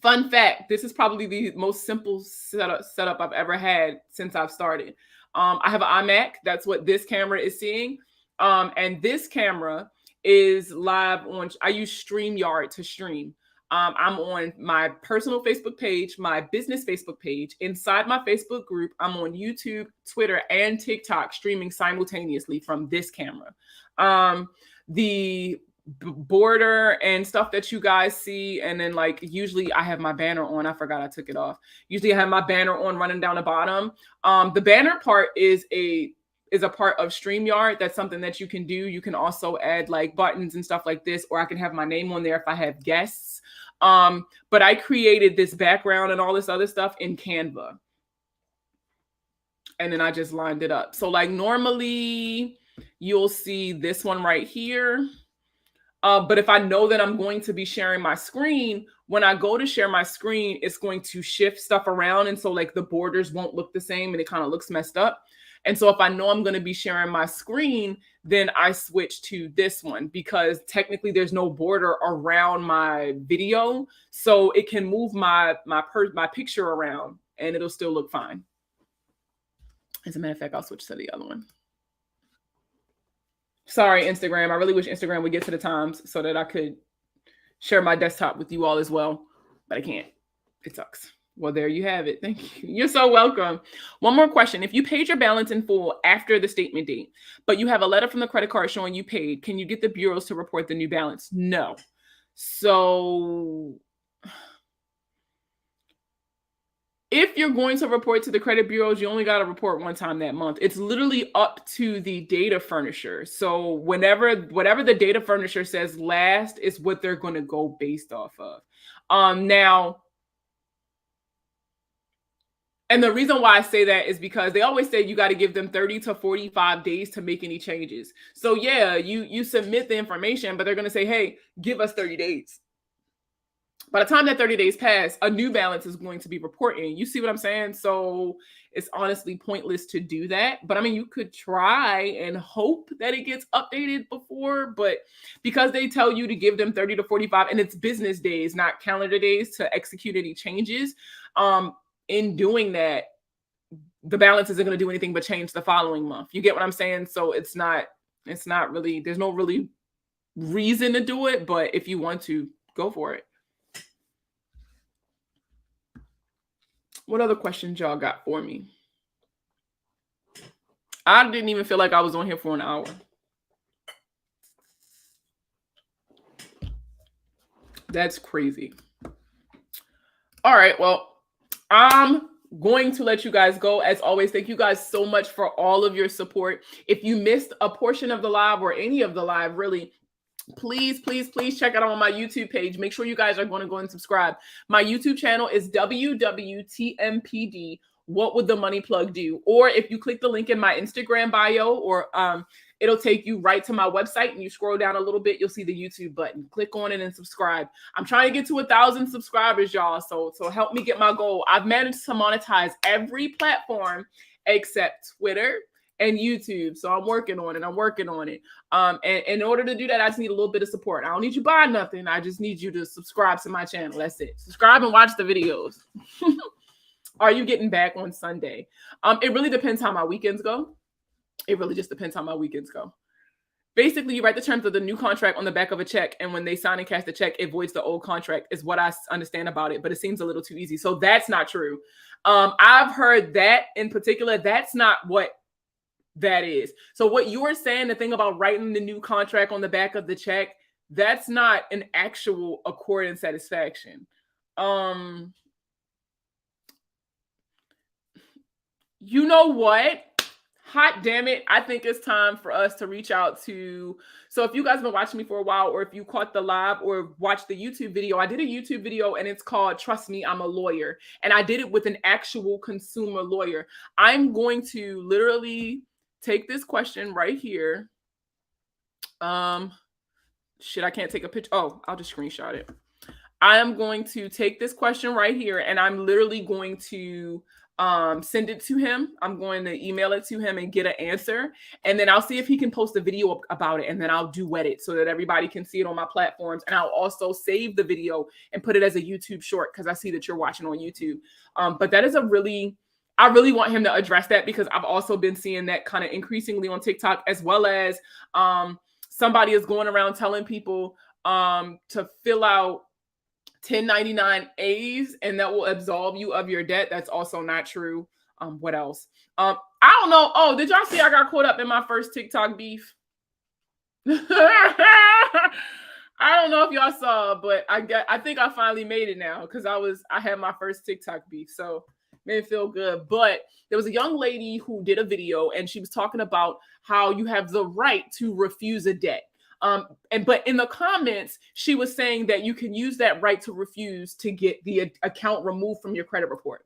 Fun fact, this is probably the most simple setup I've ever had since I've started. I have an iMac. That's what this camera is seeing. And this camera is live on, I use StreamYard to stream. I'm on my personal Facebook page, my business Facebook page. Inside my Facebook group, I'm on YouTube, Twitter, and TikTok streaming simultaneously from this camera. The border and stuff that you guys see, and then like usually I have my banner on. I forgot I took it off. Usually I have my banner on running down the bottom. The banner part is a part of StreamYard. That's something that you can do. You can also add like buttons and stuff like this, or I can have my name on there if I have guests. But I created this background and all this other stuff in Canva. And then I just lined it up. So like normally you'll see this one right here. But if I know that I'm going to be sharing my screen, when I go to share my screen, it's going to shift stuff around. And so like the borders won't look the same and it kind of looks messed up. And so if I know I'm going to be sharing my screen, then I switch to this one because technically there's no border around my video. So it can move my picture around and it'll still look fine. As a matter of fact, I'll switch to the other one. Sorry, Instagram. I really wish Instagram would get to the times so that I could share my desktop with you all as well, but I can't. It sucks. Well, there you have it. Thank you. You're so welcome. One more question. If you paid your balance in full after the statement date, but you have a letter from the credit card showing you paid, can you get the bureaus to report the new balance? No. So if you're going to report to the credit bureaus, you only got to report one time that month. It's literally up to the data furnisher. So whatever the data furnisher says last is what they're going to go based off of. Now, and the reason why I say that is because they always say you got to give them 30 to 45 days to make any changes. So yeah, you submit the information, but they're going to say, hey, give us 30 days. By the time that 30 days pass, a new balance is going to be reporting. You see what I'm saying? So it's honestly pointless to do that. But I mean, you could try and hope that it gets updated before, but because they tell you to give them 30 to 45 and it's business days, not calendar days to execute any changes. In doing that, the balance isn't going to do anything but change the following month. You get what I'm saying? So it's not really, there's no really reason to do it, but if you want to, go for it. What other questions y'all got for me? I didn't even feel like I was on here for an hour. That's crazy. All right, well, I'm going to let you guys go. As always, thank you guys so much for all of your support. If you missed a portion of the live or any of the live, really, please check out on my YouTube page. Make sure you guys are going to go and subscribe. My YouTube channel is WWTMPD. What would the money plug do? Or if you click the link in my Instagram bio, or it'll take you right to my website, and you scroll down a little bit, you'll see the YouTube button. Click on it and subscribe. I'm trying to get to 1,000 subscribers, y'all. So help me get my goal. I've managed to monetize every platform except Twitter and YouTube. So I'm working on it. And in order to do that, I just need a little bit of support. I don't need you buying nothing. I just need you to subscribe to my channel. That's it. Subscribe and watch the videos. Are you getting back on Sunday? It really depends how my weekends go. It really just depends how my weekends go. Basically, you write the terms of the new contract on the back of a check, and when they sign and cash the check, it voids the old contract, is what I understand about it, but it seems a little too easy. So that's not true. I've heard that in particular. That's not what that is. So what you were saying, the thing about writing the new contract on the back of the check, that's not an actual accord and satisfaction. You know what? Hot damn it. I think it's time for us to reach out to, so if you guys have been watching me for a while, or if you caught the live or watched the YouTube video, I did a YouTube video and it's called Trust Me, I'm a Lawyer. And I did it with an actual consumer lawyer. I'm going to literally take this question right here. Shit, I can't take a picture. Oh, I'll just screenshot it. I am going to take this question right here, and I'm literally going to send it to him. I'm going to email it to him and get an answer. And then I'll see if he can post a video about it. And then I'll duet it so that everybody can see it on my platforms. And I'll also save the video and put it as a YouTube short because I see that you're watching on YouTube. But that is I really want him to address that because I've also been seeing that kind of increasingly on TikTok, as well as somebody is going around telling people to fill out 1099As and that will absolve you of your debt. That's also not true. What else? I don't know. Oh, did y'all see I got caught up in my first TikTok beef? I don't know if y'all saw, but I think I finally made it now because I had my first TikTok beef. So made it feel good. But there was a young lady who did a video and she was talking about how you have the right to refuse a debt. But in the comments, she was saying that you can use that right to refuse to get the account removed from your credit report.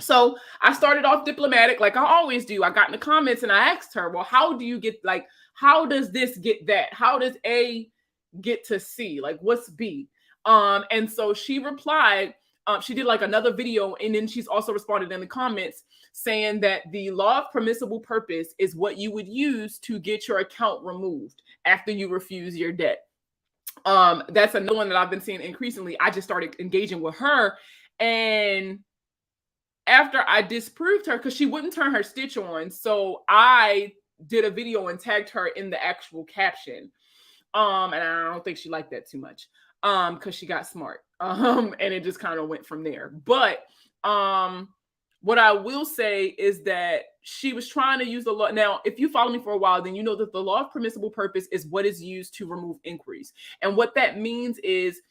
So I started off diplomatic, like I always do. I got in the comments and I asked her, well, how do you get, like, how does this get that? How does A get to C? Like, what's B? And so she replied, she did like another video, and then she's also responded in the comments saying that the law of permissible purpose is what you would use to get your account removed after you refuse your debt. That's another one that I've been seeing increasingly. I just started engaging with her, and after I disproved her, because she wouldn't turn her stitch on, so I did a video and tagged her in the actual caption. And I don't think she liked that too much. Because she got smart. And it just kind of went from there. But what I will say is that she was trying to use the law. Now, if you follow me for a while, then you know that the law of permissible purpose is what is used to remove inquiries. And what that means is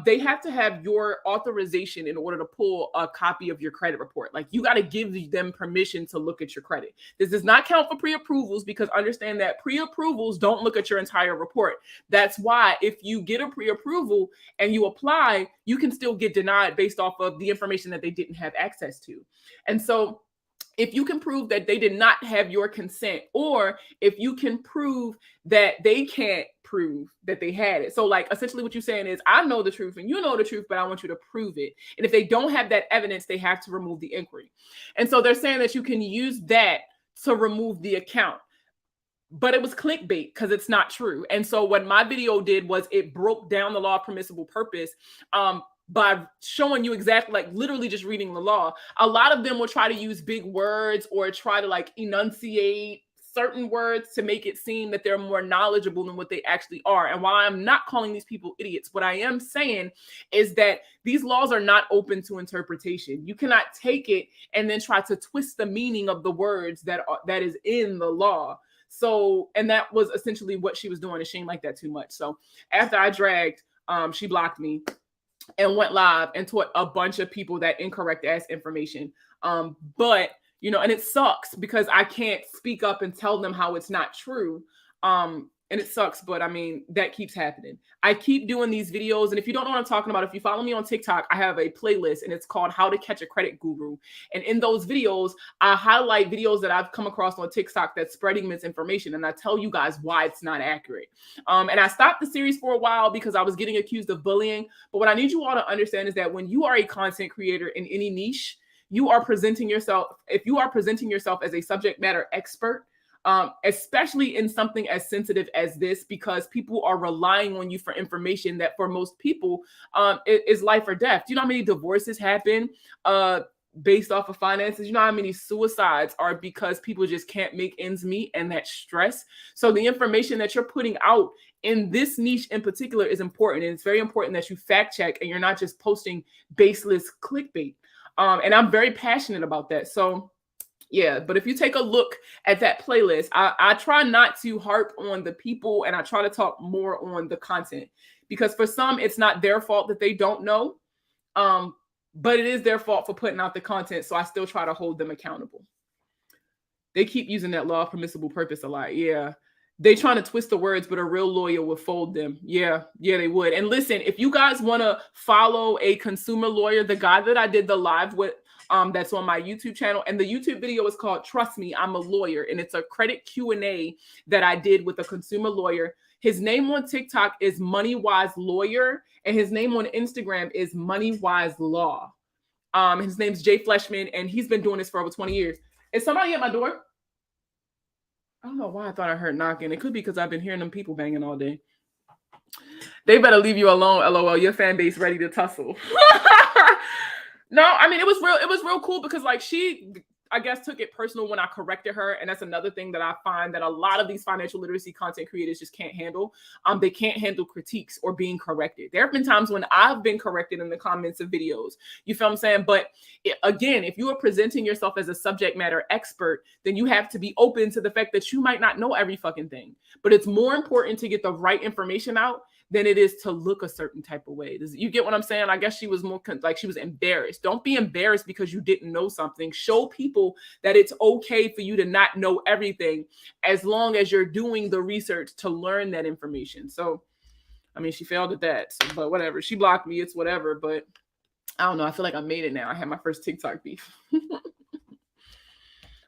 they have to have your authorization in order to pull a copy of your credit report. Like, you got to give them permission to look at your credit. This does not count for pre-approvals, because understand that pre-approvals don't look at your entire report. That's why if you get a pre-approval and you apply, you can still get denied based off of the information that they didn't have access to. And so if you can prove that they did not have your consent, or if you can prove that they can't prove that they had it. So like essentially what you're saying is, I know the truth and you know the truth, but I want you to prove it. And if they don't have that evidence, they have to remove the inquiry. And so they're saying that you can use that to remove the account. But it was clickbait because it's not true. And so what my video did was it broke down the law of permissible purpose by showing you exactly, like literally just reading the law. A lot of them will try to use big words or try to like enunciate certain words to make it seem that they're more knowledgeable than what they actually are. And while I'm not calling these people idiots, what I am saying is that these laws are not open to interpretation. You cannot take it and then try to twist the meaning of the words that is in the law. So, and that was essentially what she was doing, and she didn't like that too much. So after I dragged, she blocked me and went live and taught a bunch of people that incorrect ass information. But, you know, and it sucks because I can't speak up and tell them how it's not true. And it sucks, but I mean, that keeps happening. I keep doing these videos. And if you don't know what I'm talking about, if you follow me on TikTok, I have a playlist and it's called How to Catch a Credit Guru. And in those videos, I highlight videos that I've come across on TikTok that's spreading misinformation. And I tell you guys why it's not accurate. And I stopped the series for a while because I was getting accused of bullying. But what I need you all to understand is that when you are a content creator in any niche, you are presenting yourself, if you are presenting yourself as a subject matter expert, especially in something as sensitive as this, because people are relying on you for information that for most people is life or death. Do you know how many divorces happen based off of finances? You know how many suicides are because people just can't make ends meet and that stress? So the information that you're putting out in this niche in particular is important. And it's very important that you fact check and you're not just posting baseless clickbait. And I'm very passionate about that. So yeah, but if you take a look at that playlist, I try not to harp on the people and I try to talk more on the content, because for some, it's not their fault that they don't know, but it is their fault for putting out the content. So I still try to hold them accountable. They keep using that law of permissible purpose a lot. Yeah. They trying to twist the words, but a real lawyer would fold them. Yeah, they would. And listen, if you guys want to follow a consumer lawyer, the guy that I did the live with, that's on my YouTube channel, and the YouTube video is called Trust Me, I'm a Lawyer, and it's a credit Q&A that I did with a consumer lawyer. His name on TikTok is MoneyWise Lawyer, and his name on Instagram is MoneyWise Law. His name's Jay Fleshman, and he's been doing this for over 20 years. Is somebody at my door? I don't know why I thought I heard knocking. It could be because I've been hearing them people banging all day. They better leave you alone, LOL. Your fan base ready to tussle. No, I mean, it was real cool because like she, I guess, took it personal when I corrected her. And that's another thing that I find that a lot of these financial literacy content creators just can't handle. They can't handle critiques or being corrected. There have been times when I've been corrected in the comments of videos. You feel what I'm saying? But again, if you are presenting yourself as a subject matter expert, then you have to be open to the fact that you might not know every fucking thing. But it's more important to get the right information out than it is to look a certain type of way. You get what I'm saying? I guess she was more like she was embarrassed. Don't be embarrassed because you didn't know something. Show people that it's okay for you to not know everything as long as you're doing the research to learn that information. So, I mean, she failed at that, but whatever. She blocked me. It's whatever. But I don't know. I feel like I made it now. I had my first TikTok beef.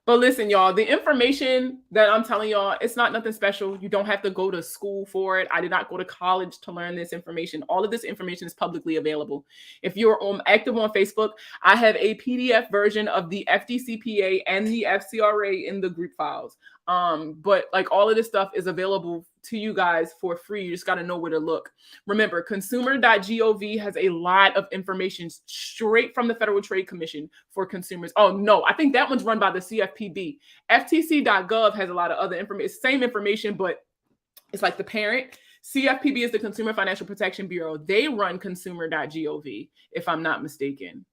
But listen, y'all, the information that I'm telling y'all, it's not nothing special. You don't have to go to school for it. I did not go to college to learn this information. All of this information is publicly available. If you're active on Facebook, I have a PDF version of the FDCPA and the FCRA in the group files. But like all of this stuff is available to you guys for free. You just got to know where to look. Remember, consumer.gov has a lot of information straight from the Federal Trade Commission for consumers. Oh, no, I think that one's run by the CFPB. FTC.gov has a lot of other information, same information, but it's like the parent. CFPB is the Consumer Financial Protection Bureau. They run consumer.gov, if I'm not mistaken.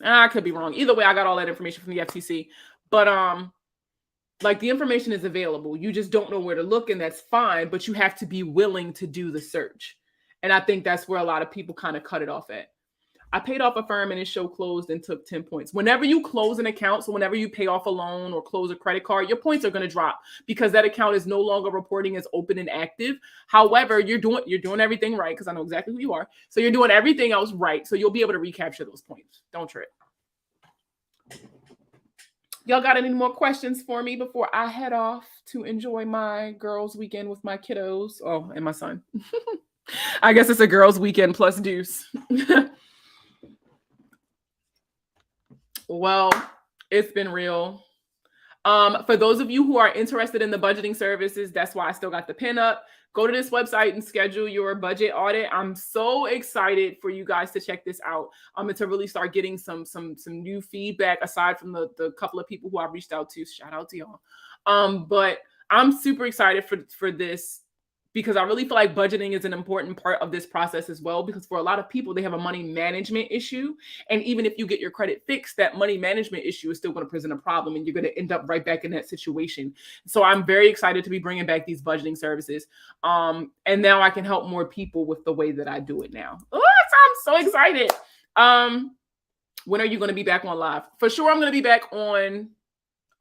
I could be wrong. Either way, I got all that information from the FTC. But like the information is available. You just don't know where to look, and that's fine, but you have to be willing to do the search. And I think that's where a lot of people kind of cut it off at. I paid off a firm and his show closed and took 10 points. Whenever you close an account, so whenever you pay off a loan or close a credit card, your points are going to drop because that account is no longer reporting as open and active. However, you're doing everything right because I know exactly who you are. So you're doing everything else right. So you'll be able to recapture those points. Don't trip. Y'all got any more questions for me before I head off to enjoy my girls' weekend with my kiddos? Oh, and my son. I guess it's a girls' weekend plus Deuce. Well, it's been real. For those of you who are interested in the budgeting services, that's why I still got the pin up. Go to this website and schedule your budget audit. I'm so excited for you guys to check this out. And to really start getting some new feedback aside from the couple of people who I reached out to. Shout out to y'all. But I'm super excited for this because I really feel like budgeting is an important part of this process as well, because for a lot of people, they have a money management issue. And even if you get your credit fixed, that money management issue is still going to present a problem and you're going to end up right back in that situation. So I'm very excited to be bringing back these budgeting services. And now I can help more people with the way that I do it now. Oh, I'm so excited. When are you going to be back on live? For sure, I'm going to be back on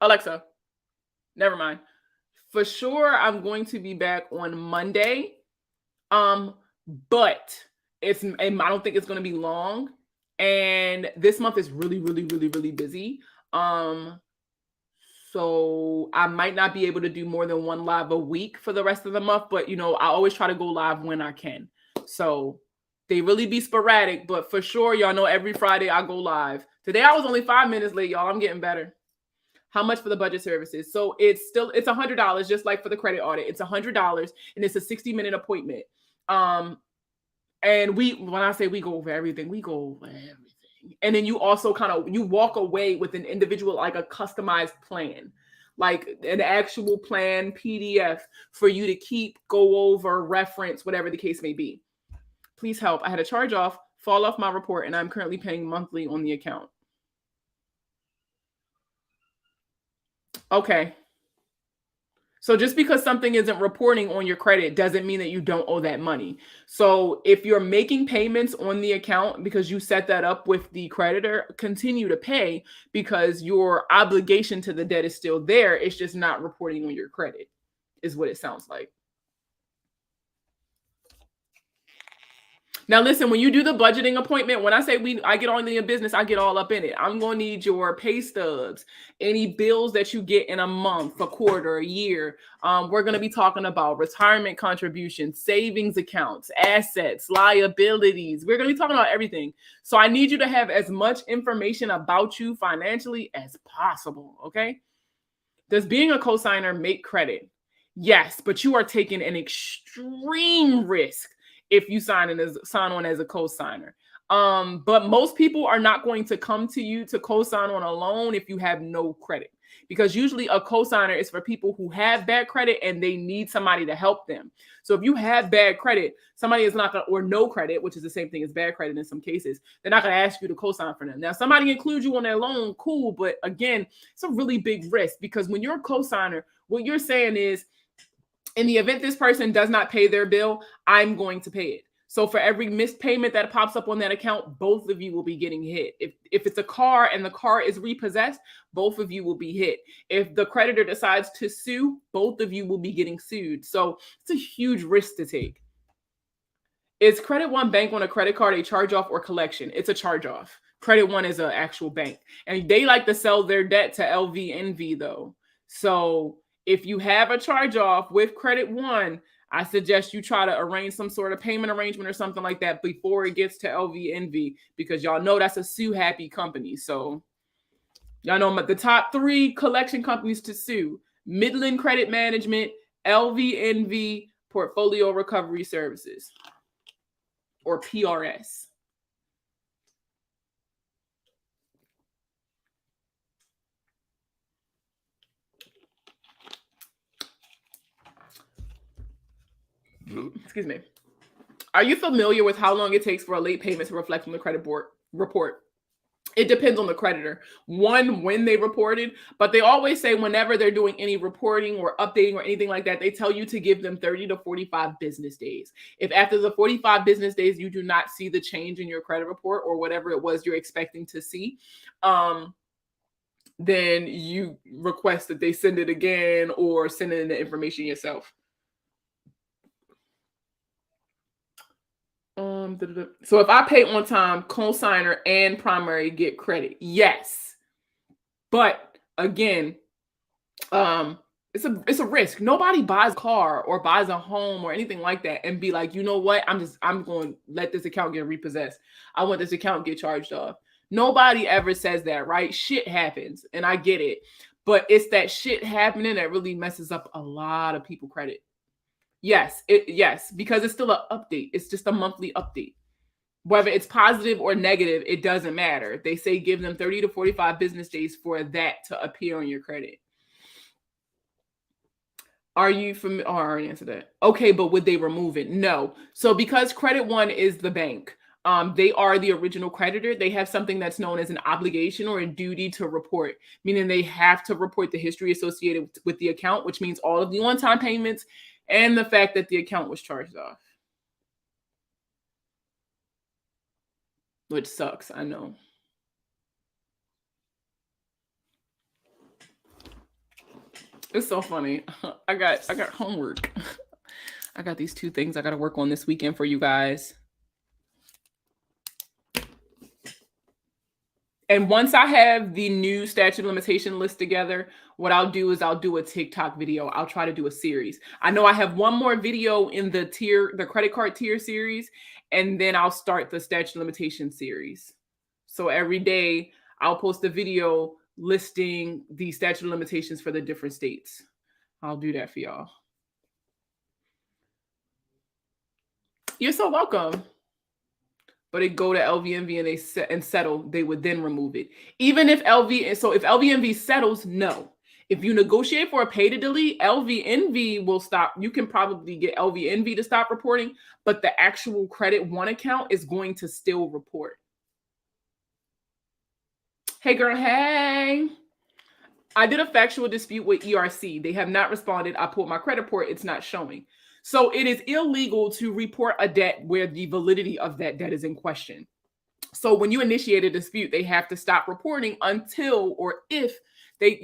Alexa. Never mind. For sure, I'm going to be back on Monday. But I don't think it's going to be long. And this month is really, really, really, really busy. So I might not be able to do more than one live a week for the rest of the month. But, I always try to go live when I can. So they really be sporadic. But for sure, y'all know every Friday I go live. Today I was only 5 minutes late, y'all. I'm getting better. How much for the budget services? So it's $100, just like for the credit audit. It's $100 and it's a 60-minute appointment. And when I say we go over everything, we go over everything. And then you also you walk away with an individual, like a customized plan, like an actual plan PDF for you to keep, go over, reference, whatever the case may be. Please help. I had a charge off, fall off my report, and I'm currently paying monthly on the account. Okay. So just because something isn't reporting on your credit doesn't mean that you don't owe that money. So if you're making payments on the account because you set that up with the creditor, continue to pay because your obligation to the debt is still there. It's just not reporting on your credit, is what it sounds like. Now, listen, when you do the budgeting appointment, when I say I get on in your business, I get all up in it. I'm going to need your pay stubs, any bills that you get in a month, a quarter, a year. We're going to be talking about retirement contributions, savings accounts, assets, liabilities. We're going to be talking about everything. So I need you to have as much information about you financially as possible. Okay. Does being a cosigner make credit? Yes, but you are taking an extreme risk if you sign on as a co-signer. But most people are not going to come to you to co-sign on a loan if you have no credit, because usually a co-signer is for people who have bad credit and they need somebody to help them. So if you have bad credit, somebody is not going to, or no credit, which is the same thing as bad credit in some cases, they're not going to ask you to co-sign for them. Now, somebody includes you on their loan, cool, but again, it's a really big risk, because when you're a co-signer, what you're saying is, in the event this person does not pay their bill, I'm going to pay it. So for every missed payment that pops up on that account, both of you will be getting hit. If it's a car and the car is repossessed, both of you will be hit. If the creditor decides to sue, both of you will be getting sued. So it's a huge risk to take. Is Credit One Bank on a credit card a charge-off or collection? It's a charge-off. Credit One is an actual bank. And they like to sell their debt to LVNV though. So if you have a charge-off with Credit One, I suggest you try to arrange some sort of payment arrangement or something like that before it gets to LVNV, because y'all know that's a sue-happy company. So y'all know the top 3 collection companies to sue: Midland Credit Management, LVNV, Portfolio Recovery Services, or PRS. Excuse me. Are you familiar with how long it takes for a late payment to reflect on the credit board report? It depends on the creditor. One, when they reported, but they always say whenever they're doing any reporting or updating or anything like that, they tell you to give them 30 to 45 business days. If after the 45 business days, you do not see the change in your credit report or whatever it was you're expecting to see, then you request that they send it again or send in the information yourself. So if I pay on time, co-signer and primary get credit. Yes. But again, it's a risk. Nobody buys a car or buys a home or anything like that and be like, you know what? I'm going to let this account get repossessed. I want this account to get charged off. Nobody ever says that, right? Shit happens, and I get it. But it's that shit happening that really messes up a lot of people credit. Yes, because it's still an update. It's just a monthly update. Whether it's positive or negative, it doesn't matter. They say give them 30 to 45 business days for that to appear on your credit. Are you familiar? Oh, I already answered that. Okay, but would they remove it? No. So because Credit One is the bank, they are the original creditor. They have something that's known as an obligation or a duty to report, meaning they have to report the history associated with the account, which means all of the on-time payments and the fact that the account was charged off. Which sucks, I know. It's so funny. I got homework. I got these 2 things I got to work on this weekend for you guys. And once I have the new statute of limitation list together, what I'll do is I'll do a TikTok video. I'll try to do a series. I know I have one more video in the credit card tier series, and then I'll start the statute of limitation series. So every day I'll post a video listing the statute of limitations for the different states. I'll do that for y'all. You're so welcome. But it go to LVNV and settle, they would then remove it. Even if LVNV settles, no. If you negotiate for a pay to delete, LVNV will stop. You can probably get LVNV to stop reporting, but the actual Credit One account is going to still report. Hey girl, hey. I did a factual dispute with ERC. They have not responded. I pulled my credit report. It's not showing. So it is illegal to report a debt where the validity of that debt is in question. So when you initiate a dispute, they have to stop reporting until they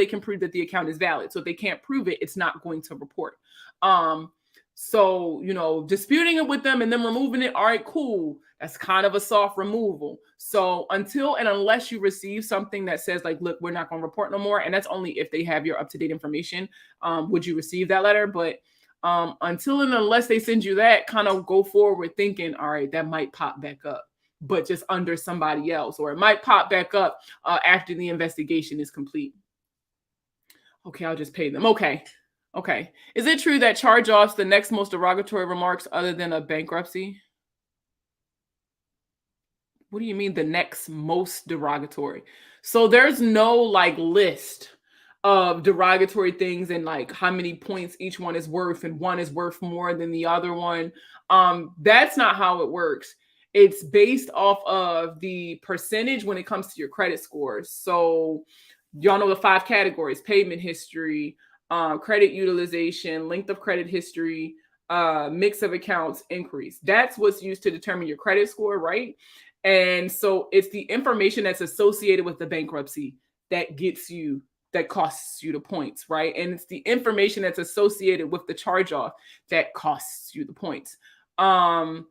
can prove that the account is valid. So if they can't prove it, it's not going to report. So, disputing it with them and then removing it, all right, cool. That's kind of a soft removal. So until and unless you receive something that says like, look, we're not going to report no more, and that's only if they have your up-to-date information, would you receive that letter? But until and unless they send you that, kind of go forward thinking, all right, that might pop back up, but just under somebody else, or it might pop back up after the investigation is complete. Okay, I'll just pay them. Okay. Is it true that charge-offs the next most derogatory remarks other than a bankruptcy? What do you mean the next most derogatory? So there's no like list of derogatory things and like how many points each one is worth, and one is worth more than the other one. That's not how it works. It's based off of the percentage when it comes to your credit scores. So y'all know the 5 categories: payment history, credit utilization, length of credit history, mix of accounts, increase. That's what's used to determine your credit score, right? And so it's the information that's associated with the bankruptcy that costs you the points, right? And it's the information that's associated with the charge off that costs you the points. Yeah,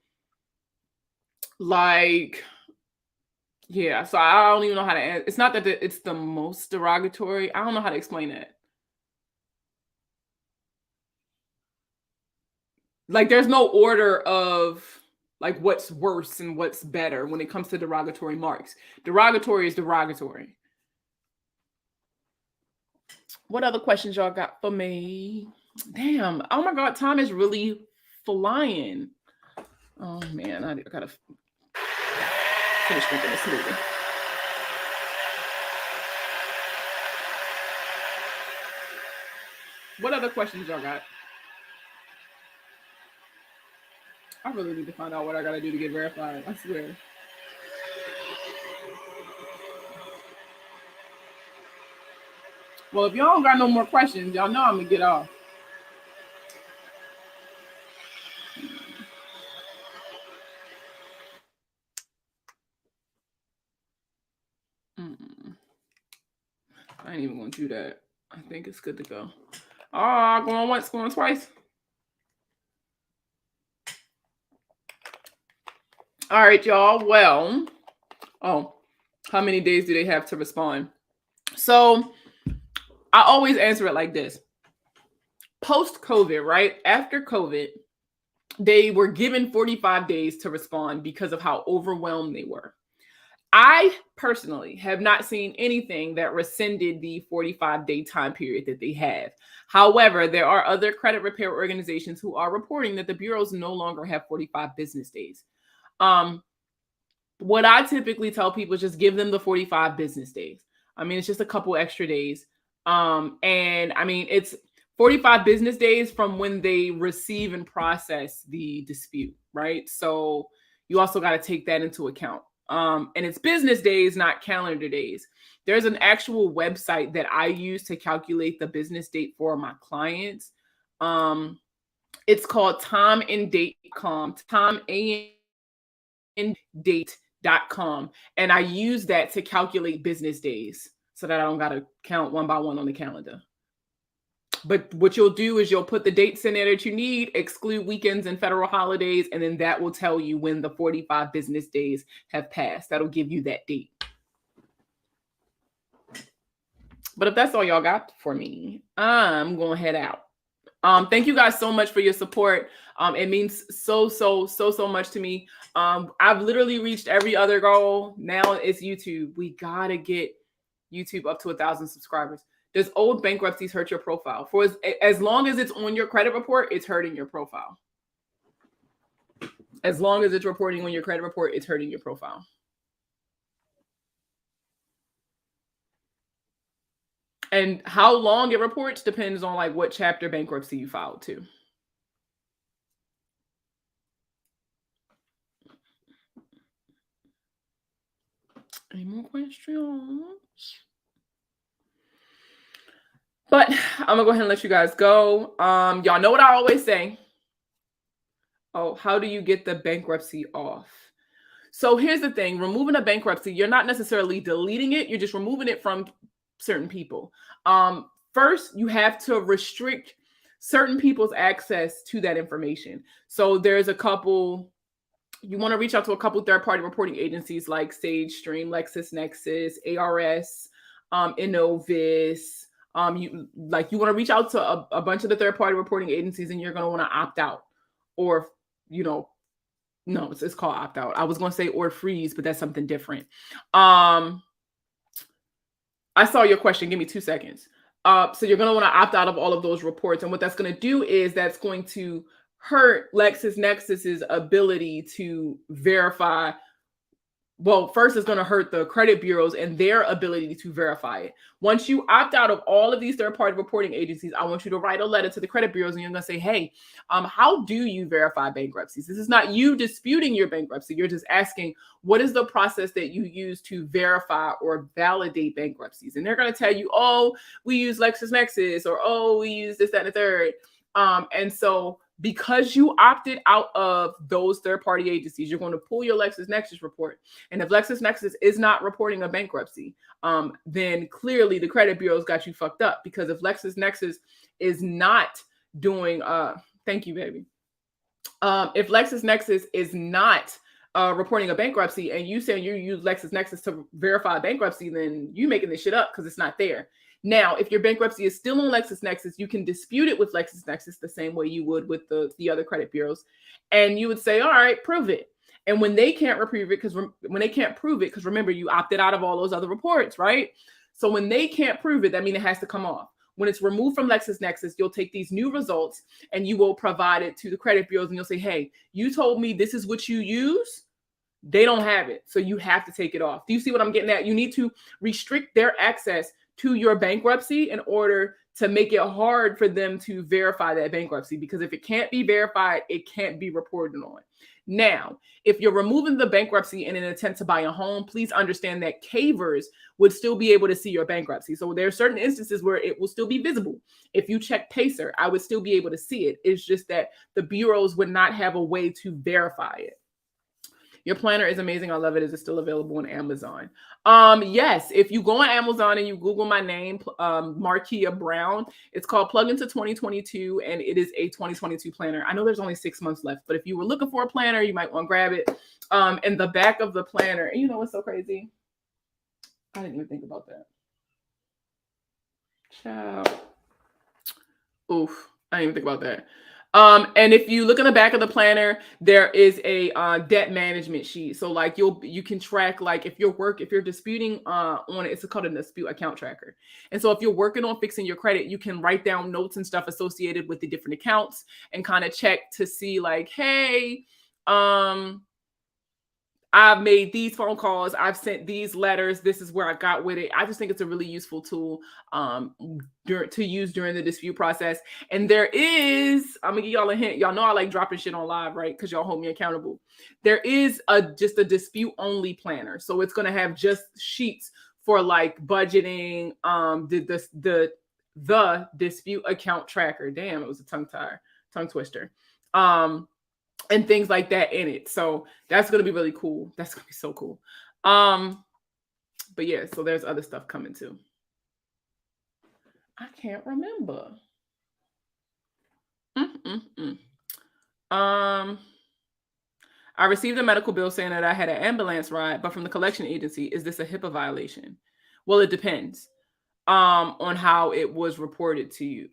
so I don't even know how to answer. It's not that it's the most derogatory. I don't know how to explain it. Like there's no order of like what's worse and what's better when it comes to derogatory marks. Derogatory is derogatory. What other questions y'all got for me? Damn. Oh my God, time is really flying. Oh man, I gotta finish drinking this smoothie. What other questions y'all got? I really need to find out what I gotta do to get verified. I swear. Well, if y'all don't got no more questions, y'all know I'm gonna get off. I ain't even gonna do that. I think it's good to go. Going once, going twice. All right, y'all. Well, how many days do they have to respond? So I always answer it like this. Post-COVID, right? After COVID, they were given 45 days to respond because of how overwhelmed they were. I personally have not seen anything that rescinded the 45-day time period that they have. However, there are other credit repair organizations who are reporting that the bureaus no longer have 45 business days. What I typically tell people is just give them the 45 business days. I mean, it's just a couple extra days. And I mean, it's 45 business days from when they receive and process the dispute, right? So you also got to take that into account. And it's business days, not calendar days. There's an actual website that I use to calculate the business date for my clients. It's called timeanddate.com, timeanddate.com. And I use that to calculate business days so that I don't got to count one by one on the calendar. But what you'll do is you'll put the dates in there that you need, exclude weekends and federal holidays, and then that will tell you when the 45 business days have passed. That'll give you that date. But if that's all y'all got for me, I'm going to head out. Thank you guys so much for your support. It means so much to me. I've literally reached every other goal. Now it's YouTube. We got to get YouTube up to 1,000 subscribers. Does old bankruptcies hurt your profile? For as long as it's on your credit report, it's hurting your profile. As long as it's reporting on your credit report, it's hurting your profile. And how long it reports depends on like what chapter bankruptcy you filed to. Any more questions? But I'm gonna go ahead and let you guys go. Y'all know what I always say. Oh, how do you get the bankruptcy off? So here's the thing. Removing a bankruptcy, you're not necessarily deleting it. You're just removing it from certain people. First, you have to restrict. certain people's access to that information. So there's a couple, you want to reach out to a couple third-party reporting agencies like SageStream, LexisNexis, ARS, Innovis. You want to reach out to a bunch of the third-party reporting agencies, and you're going to want to opt out, or no, it's called opt out. I was going to say or freeze, but that's something different. I saw your question. Give me 2 seconds. So you're going to want to opt out of all of those reports, and what that's going to do is that's going to hurt LexisNexis's ability to verify. Well, first it's going to hurt the credit bureaus and their ability to verify it. Once you opt out of all of these third-party reporting agencies, I want you to write a letter to the credit bureaus, and you're going to say, hey, how do you verify bankruptcies? This is not you disputing your bankruptcy. You're just asking, what is the process that you use to verify or validate bankruptcies? And they're going to tell you, oh, we use LexisNexis, or oh, we use this, that, and the third. And so because you opted out of those third-party agencies, you're going to pull your LexisNexis report. And if LexisNexis is not reporting a bankruptcy, then clearly the credit bureau's got you fucked up. Because if LexisNexis is not doing, thank you, baby. If LexisNexis is not reporting a bankruptcy, and you saying you use LexisNexis to verify a bankruptcy, then you making this shit up because it's not there. Now, if your bankruptcy is still on LexisNexis, you can dispute it with LexisNexis the same way you would with the other credit bureaus. And you would say, all right, prove it. And when they can't prove it, because remember, you opted out of all those other reports, right? So when they can't prove it, that means it has to come off. When it's removed from LexisNexis, you'll take these new results and you will provide it to the credit bureaus, and you'll say, hey, you told me this is what you use. They don't have it, so you have to take it off. Do you see what I'm getting at? You need to restrict their access to your bankruptcy in order to make it hard for them to verify that bankruptcy, because if it can't be verified, it can't be reported on. Now, if you're removing the bankruptcy in an attempt to buy a home, please understand that CAVers would still be able to see your bankruptcy. So there are certain instances where it will still be visible. If you check Pacer, I would still be able to see it. It's just that the bureaus would not have a way to verify it. Your planner is amazing. I love it. Is it still available on Amazon? Yes. If you go on Amazon and you Google my name, Markia Brown, it's called Plug into 2022, and it is a 2022 planner. I know there's only 6 months left, but if you were looking for a planner, you might want to grab it. In the back of the planner, and you know what's so crazy? I didn't even think about that. Ciao. Oof. I didn't even think about that. And if you look in the back of the planner, there is a debt management sheet. So like you can track, like if you're disputing on it, it's called a dispute account tracker. And so if you're working on fixing your credit, you can write down notes and stuff associated with the different accounts and kind of check to see like, hey, I've made these phone calls, I've sent these letters, this is where I got with it. I just think it's a really useful tool to use during the dispute process. And there is, I'm gonna give y'all a hint. Y'all know I like dropping shit on live, right? Because y'all hold me accountable. There is just a dispute only planner. So it's gonna have just sheets for like budgeting, the dispute account tracker. Damn, it was a tongue twister. And things like that in it. So that's going to be really cool. That's going to be so cool. But yeah, so there's other stuff coming too. I can't remember. I received a medical bill saying that I had an ambulance ride, but from the collection agency. Is this a HIPAA violation? Well, it depends on how it was reported to you.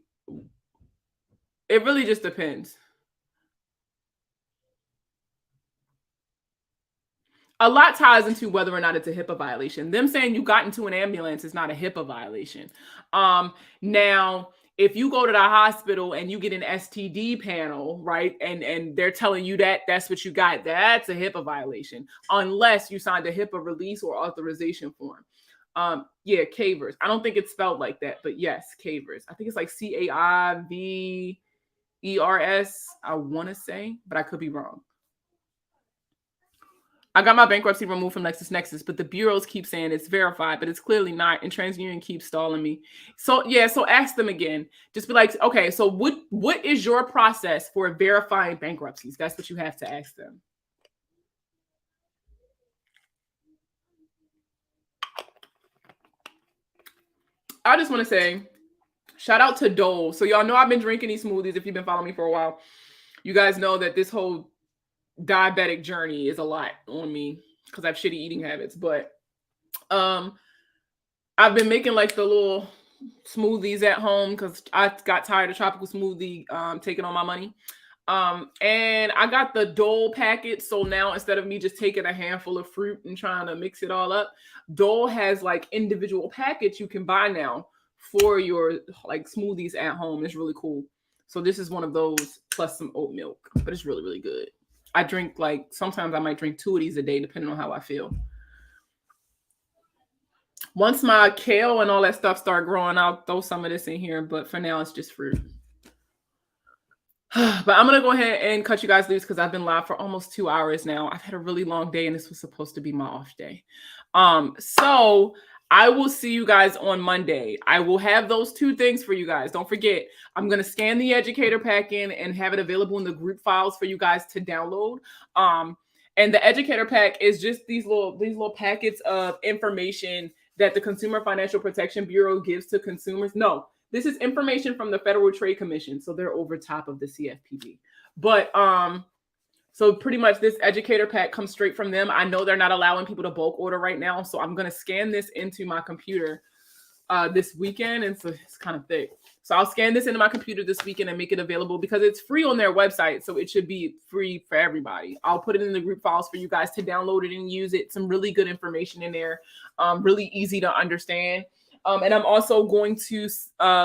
It really just depends. A lot ties into whether or not it's a HIPAA violation. Them saying you got into an ambulance is not a HIPAA violation. Now, if you go to the hospital and you get an STD panel, right, and they're telling you that that's what you got, that's a HIPAA violation, unless you signed a HIPAA release or authorization form. Yeah, CAVers. I don't think it's spelled like that, but yes, CAVers. I think it's like CAIVERS, I want to say, but I could be wrong. I got my bankruptcy removed from LexisNexis, but the bureaus keep saying it's verified, but it's clearly not. And TransUnion keeps stalling me. So yeah, so ask them again. Just be like, okay, so what is your process for verifying bankruptcies? That's what you have to ask them. I just want to say Shout out to Dole. So y'all know I've been drinking these smoothies. If you've been following me for a while, you guys know that this whole diabetic journey is a lot on me because I have shitty eating habits. But I've been making like the little smoothies at home because I got tired of tropical smoothie taking all my money. And I got the Dole packet. So now instead of me just taking a handful of fruit and trying to mix it all up, Dole has like individual packets you can buy now for your like smoothies at home. It's really cool. So this is one of those plus some oat milk, but it's really, really good. I drink like sometimes I might drink 2 of these a day depending on how I feel. Once my kale and all that stuff start growing, I'll throw some of this in here, but for now it's just fruit. But I'm going to go ahead and cut you guys loose because I've been live for almost 2 hours now. I've had a really long day and this was supposed to be my off day. So I will see you guys on Monday. I will have those 2 things for you guys. Don't forget, I'm going to scan the educator pack in and have it available in the group files for you guys to download. And the educator pack is just these little packets of information that the Consumer Financial Protection Bureau gives to consumers. No, this is information from the Federal Trade Commission. So they're over top of the CFPB. But so pretty much this educator pack comes straight from them. I know they're not allowing people to bulk order right now. So I'm going to scan this into my computer this weekend. And so it's kind of thick. So I'll scan this into my computer this weekend and make it available because it's free on their website. So it should be free for everybody. I'll put it in the group files for you guys to download it and use it. Some really good information in there. Really easy to understand. And I'm also going to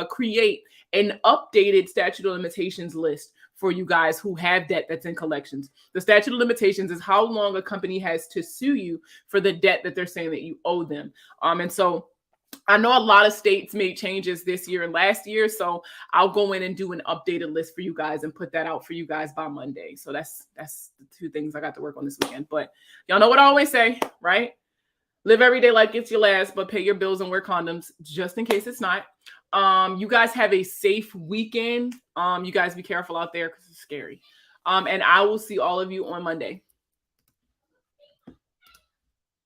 create an updated statute of limitations list for you guys who have debt that's in collections. The statute of limitations is how long a company has to sue you for the debt that they're saying that you owe them. And so I know a lot of states made changes this year and last year, so I'll go in and do an updated list for you guys and put that out for you guys by Monday. So that's the 2 things I got to work on this weekend. But y'all know what I always say, right? Live every day like it's your last, but pay your bills and wear condoms just in case it's not. You guys have a safe weekend. You guys be careful out there because it's scary. And I will see all of you on Monday.